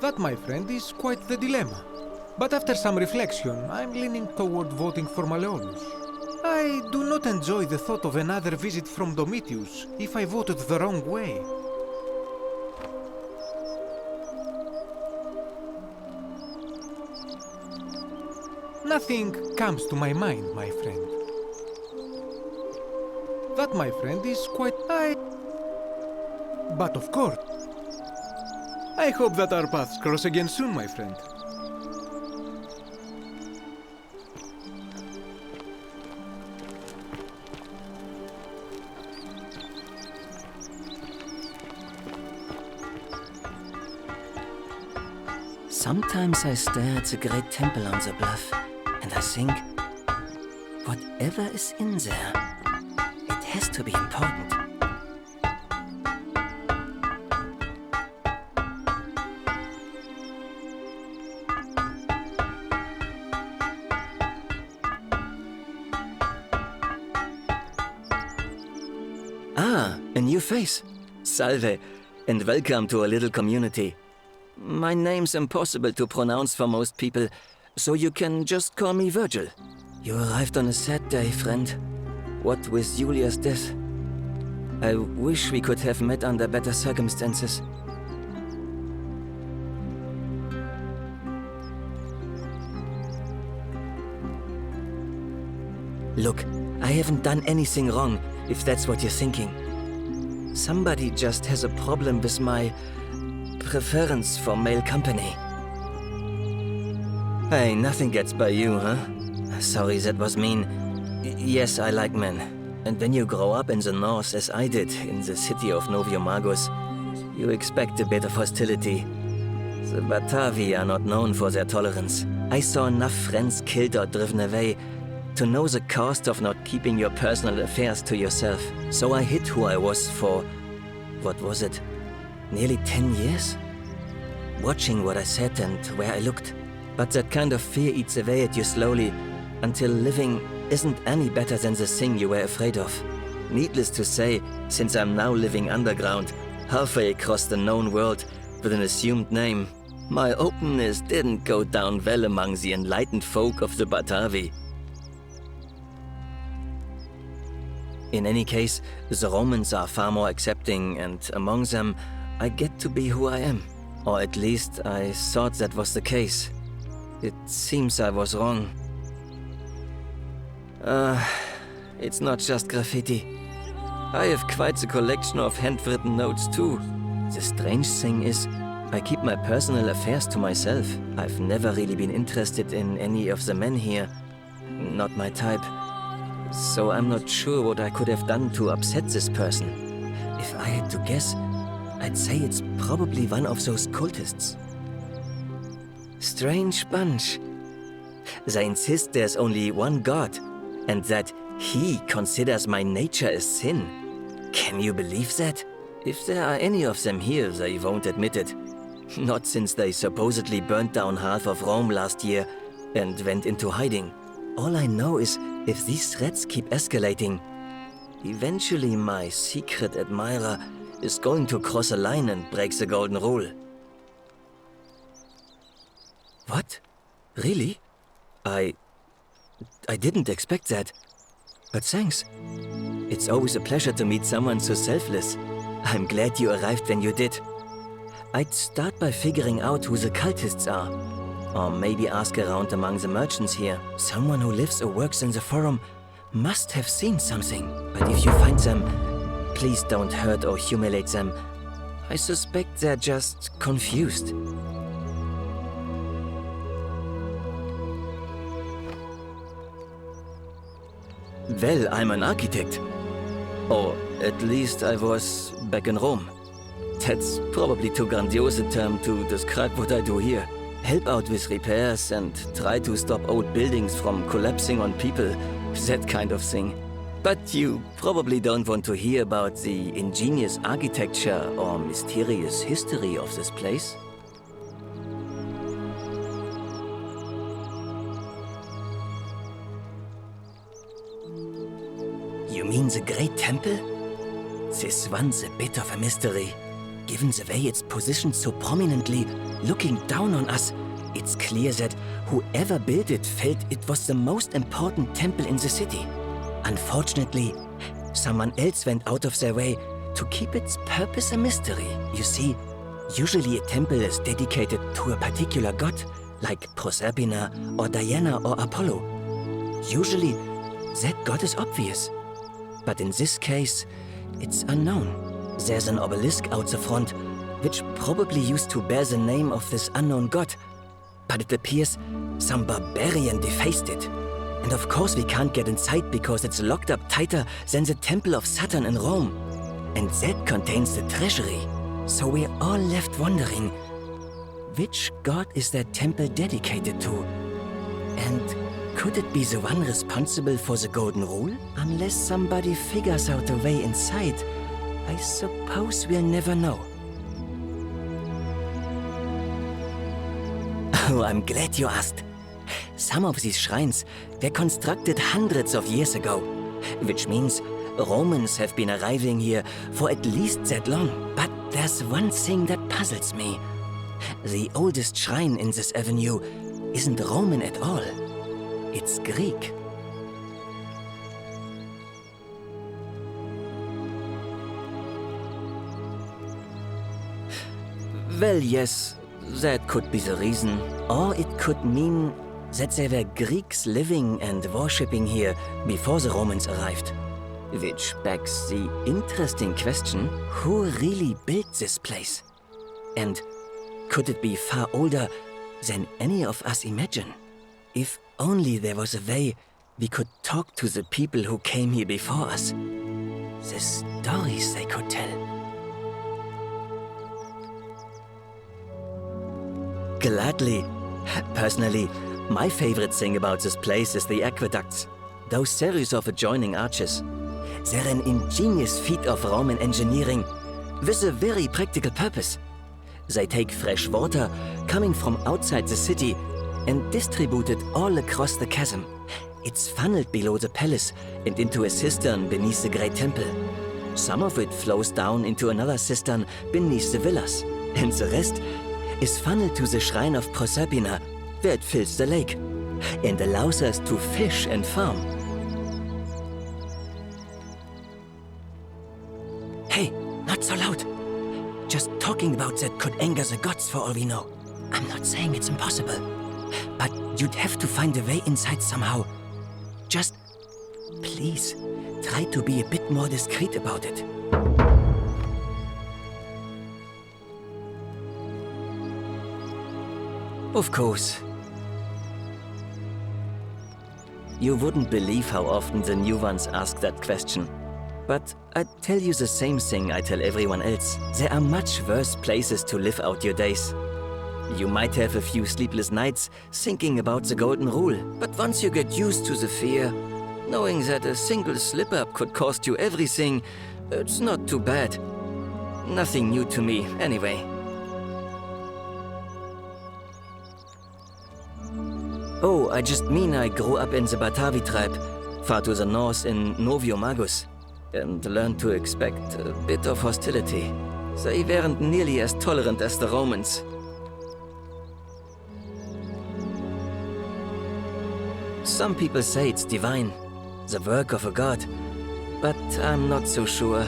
That, my friend, is quite the dilemma. But after some reflection, I'm leaning toward voting for Malleolus. I do not enjoy the thought of another visit from Domitius if I voted the wrong way. Nothing comes to my mind, my friend. That, my friend, is quite... But of course, I hope that our paths cross again soon, my friend. Sometimes I stare at the great temple on the bluff, and I think, whatever is in there, it has to be important. Ah, a new face. Salve, and welcome to a little community. My name's impossible to pronounce for most people, so you can just call me Virgil. You arrived on a sad day, friend. What with Julia's death? I wish we could have met under better circumstances. Look, I haven't done anything wrong, if that's what you're thinking. Somebody just has a problem with my preference for male company. Hey, nothing gets by you, huh? Sorry, that was mean. Yes, I like men. And when you grow up in the north, as I did, in the city of Noviomagus, you expect a bit of hostility. The Batavi are not known for their tolerance. I saw enough friends killed or driven away to know the cost of not keeping your personal affairs to yourself. So I hid who I was for, what was it? Nearly 10 years? Watching what I said and where I looked. But that kind of fear eats away at you slowly, until living isn't any better than the thing you were afraid of. Needless to say, since I'm now living underground, halfway across the known world, with an assumed name, my openness didn't go down well among the enlightened folk of the Batavi. In any case, the Romans are far more accepting, and among them, I get to be who I am. Or at least I thought that was the case. It seems I was wrong. It's not just graffiti. I have quite the collection of handwritten notes too. The strange thing is, I keep my personal affairs to myself. I've never really been interested in any of the men here. Not my type. So I'm not sure what I could have done to upset this person. If I had to guess, I'd say it's probably one of those cultists. Strange bunch. They insist there's only one God, and that he considers my nature a sin. Can you believe that? If there are any of them here, they won't admit it. Not since they supposedly burnt down half of Rome last year and went into hiding. All I know is, if these threats keep escalating, eventually my secret admirer is going to cross a line and break the golden rule. What? Really? I didn't expect that. But thanks. It's always a pleasure to meet someone so selfless. I'm glad you arrived when you did. I'd start by figuring out who the cultists are. Or maybe ask around among the merchants here. Someone who lives or works in the forum must have seen something. But if you find them, please don't hurt or humiliate them. I suspect they're just confused. Well, I'm an architect. Or at least I was back in Rome. That's probably too grandiose a term to describe what I do here. Help out with repairs and try to stop old buildings from collapsing on people, that kind of thing. But you probably don't want to hear about the ingenious architecture or mysterious history of this place. You mean the Great Temple? This one's a bit of a mystery. Given the way it's positioned so prominently, looking down on us, it's clear that whoever built it felt it was the most important temple in the city. Unfortunately, someone else went out of their way to keep its purpose a mystery. You see, usually a temple is dedicated to a particular god, like Proserpina or Diana or Apollo. Usually, that god is obvious. But in this case, it's unknown. There's an obelisk out the front, which probably used to bear the name of this unknown god. But it appears some barbarian defaced it. And of course we can't get inside because it's locked up tighter than the Temple of Saturn in Rome. And that contains the treasury. So we're all left wondering, which god is that temple dedicated to? And could it be the one responsible for the Golden Rule? Unless somebody figures out a way inside, I suppose we'll never know. Oh, I'm glad you asked. Some of these shrines were constructed hundreds of years ago, which means Romans have been arriving here for at least that long. But there's one thing that puzzles me. The oldest shrine in this avenue isn't Roman at all. It's Greek. Well, yes, that could be the reason. Or it could mean that there were Greeks living and worshipping here before the Romans arrived. Which begs the interesting question, who really built this place? And could it be far older than any of us imagine? If only there was a way we could talk to the people who came here before us. The stories they could tell. Gladly. Personally, my favorite thing about this place is the aqueducts. Those series of adjoining arches. They're an ingenious feat of Roman engineering with a very practical purpose. They take fresh water coming from outside the city and distribute it all across the chasm. It's funneled below the palace and into a cistern beneath the Great Temple. Some of it flows down into another cistern beneath the villas, and the rest is funneled to the shrine of Proserpina, where it fills the lake and allows us to fish and farm. Hey, not so loud. Just talking about that could anger the gods for all we know. I'm not saying it's impossible, but you'd have to find a way inside somehow. Just, please, try to be a bit more discreet about it. Of course. You wouldn't believe how often the new ones ask that question. But I'd tell you the same thing I tell everyone else. There are much worse places to live out your days. You might have a few sleepless nights thinking about the Golden Rule, but once you get used to the fear, knowing that a single slip-up could cost you everything, it's not too bad. Nothing new to me, anyway. Oh, I just mean I grew up in the Batavi tribe, far to the north in Noviomagus, and learned to expect a bit of hostility. They weren't nearly as tolerant as the Romans. Some people say it's divine, the work of a god, but I'm not so sure.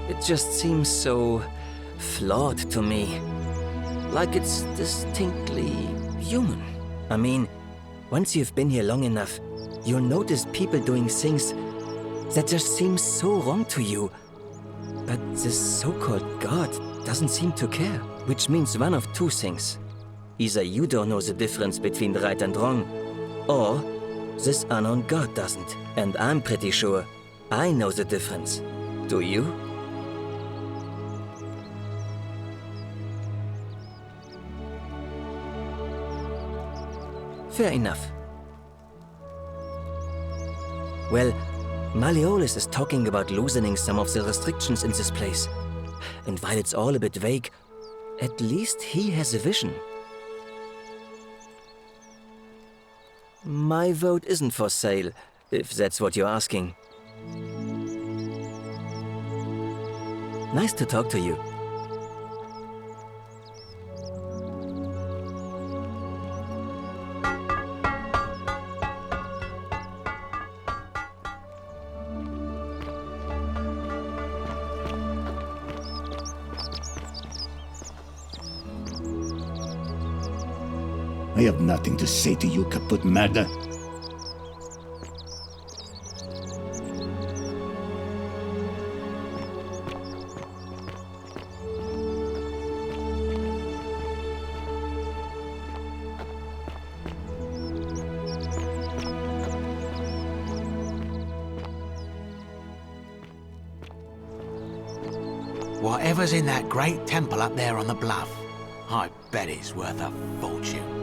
It just seems so flawed to me, like it's distinctly human. I mean, once you've been here long enough, you'll notice people doing things that just seem so wrong to you. But this so-called god doesn't seem to care, which means one of two things. Either you don't know the difference between right and wrong, or this unknown god doesn't. And I'm pretty sure I know the difference. Do you? Fair enough. Well, Malleolus is talking about loosening some of the restrictions in this place. And while it's all a bit vague, at least he has a vision. My vote isn't for sale, if that's what you're asking. Nice to talk to you. I have nothing to say to you, kaput merda. Whatever's in that great temple up there on the bluff, I bet it's worth a fortune.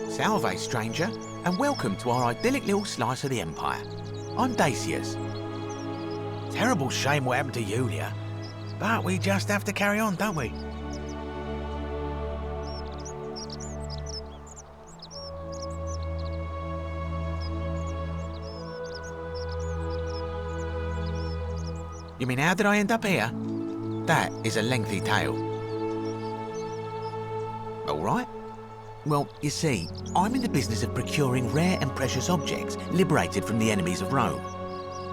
Salve, stranger, and welcome to our idyllic little slice of the Empire. I'm Dacius. Terrible shame what happened to Yulia, but we just have to carry on, don't we? You mean, how did I end up here? That is a lengthy tale. All right. Well, you see, I'm in the business of procuring rare and precious objects liberated from the enemies of Rome.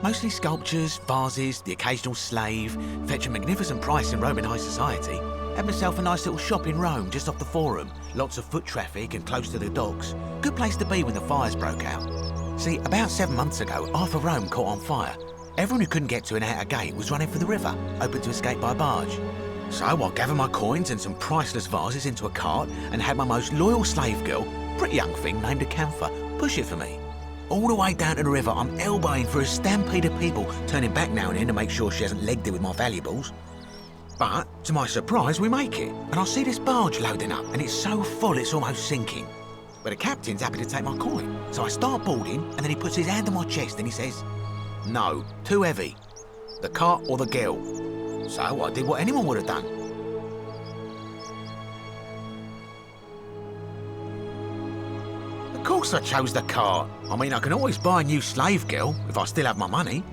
Mostly sculptures, vases, the occasional slave, fetch a magnificent price in Roman high society. Had myself a nice little shop in Rome just off the Forum. Lots of foot traffic and close to the docks. Good place to be when the fires broke out. See, about 7 months ago, half of Rome caught on fire. Everyone who couldn't get to an outer gate was running for the river, open to escape by barge. So I gathered my coins and some priceless vases into a cart and had my most loyal slave girl, pretty young thing named Acantha, push it for me. All the way down to the river, I'm elbowing through a stampede of people, turning back now and then to make sure she hasn't legged it with my valuables. But, to my surprise, we make it, and I see this barge loading up, and it's so full it's almost sinking. But the captain's happy to take my coin, so I start boarding, and then he puts his hand on my chest and he says, "No, too heavy. The cart or the girl." So I did what anyone would have done. Of course I chose the cart. I mean, I can always buy a new slave girl if I still have my money.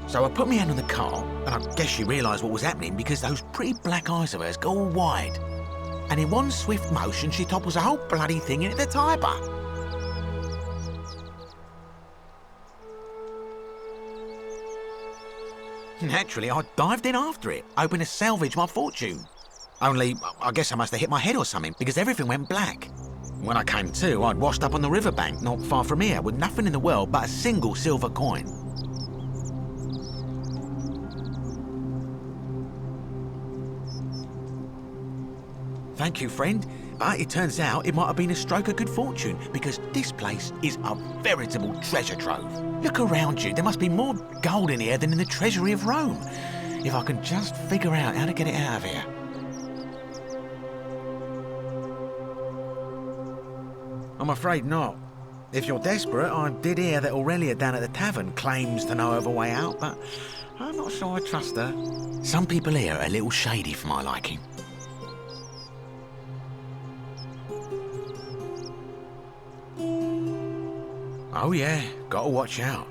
So I put my hand on the cart, and I guess she realised what was happening because those pretty black eyes of hers go all wide. And in one swift motion, she topples the whole bloody thing into the Tiber. Naturally, I dived in after it, hoping to salvage my fortune. Only, I guess I must have hit my head or something, because everything went black. When I came to, I'd washed up on the riverbank not far from here, with nothing in the world but a single silver coin. Thank you, friend. But it turns out it might have been a stroke of good fortune, because this place is a veritable treasure trove. Look around you, there must be more gold in here than in the treasury of Rome. If I can just figure out how to get it out of here. I'm afraid not. If you're desperate, I did hear that Aurelia down at the tavern claims to know of a way out, but I'm not sure I trust her. Some people here are a little shady for my liking. Oh yeah, gotta watch out.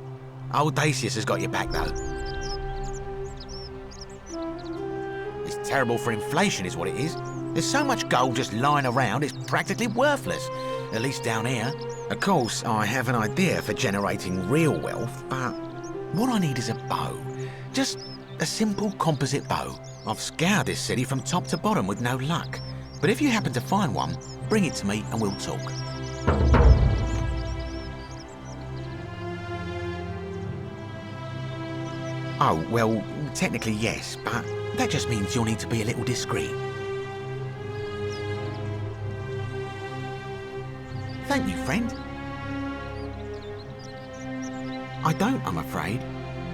Old Dacius has got your back though. It's terrible for inflation is what it is. There's so much gold just lying around, it's practically worthless. At least down here. Of course, I have an idea for generating real wealth, but what I need is a bow. Just a simple composite bow. I've scoured this city from top to bottom with no luck. But if you happen to find one, bring it to me and we'll talk. Oh, well, technically yes, but that just means you'll need to be a little discreet. Thank you, friend. I don't, I'm afraid,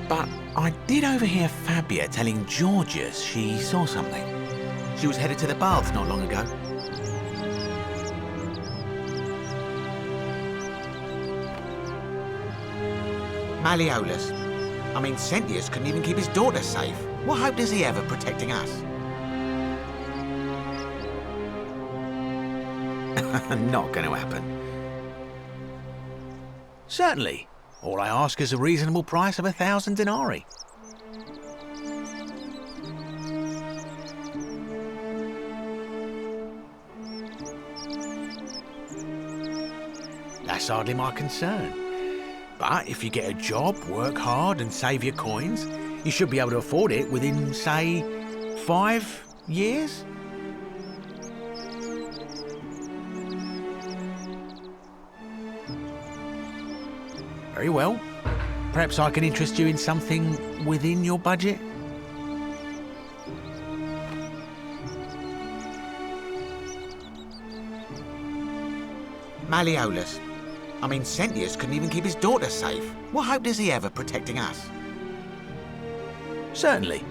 but I did overhear Fabia telling Georgius she saw something. She was headed to the baths not long ago. Malleolus. I mean, Sentius couldn't even keep his daughter safe. What hope does he have of protecting us? Not going to happen. Certainly. All I ask is a reasonable price of 1,000 denarii. That's hardly my concern. But if you get a job, work hard and save your coins, you should be able to afford it within, say, 5 years? Very well. Perhaps I can interest you in something within your budget? Malleolus. I mean, Sentius couldn't even keep his daughter safe. What hope does he have of protecting us? Certainly.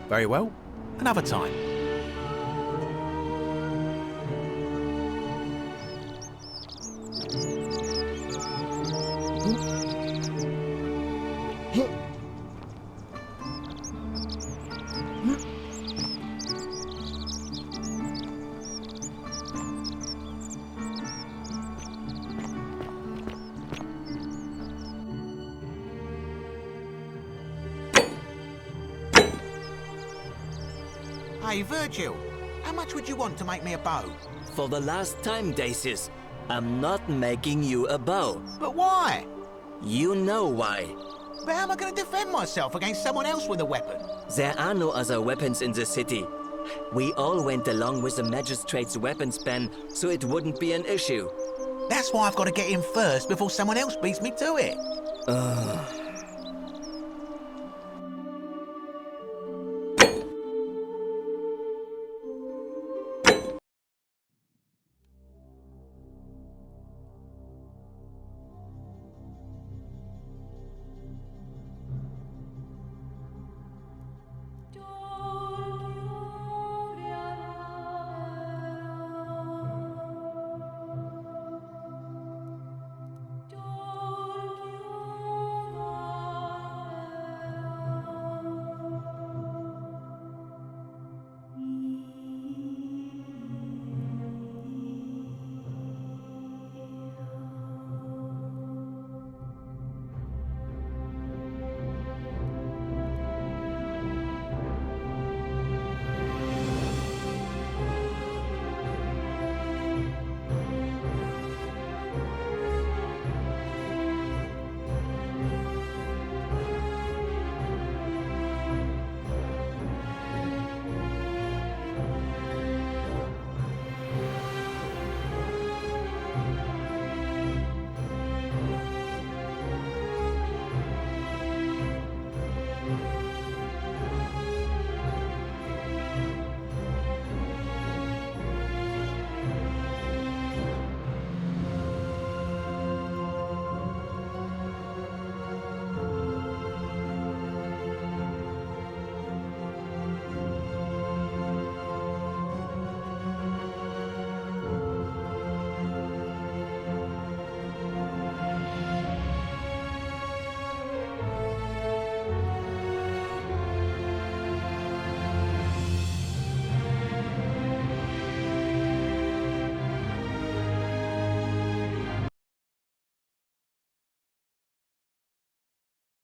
Very well. Another time. Hey, Virgil, how much would you want to make me a bow? For the last time, Dacius, I'm not making you a bow. But why? You know why. But how am I going to defend myself against someone else with a weapon? There are no other weapons in the city. We all went along with the magistrate's weapons ban, so it wouldn't be an issue. That's why I've got to get in first before someone else beats me to it.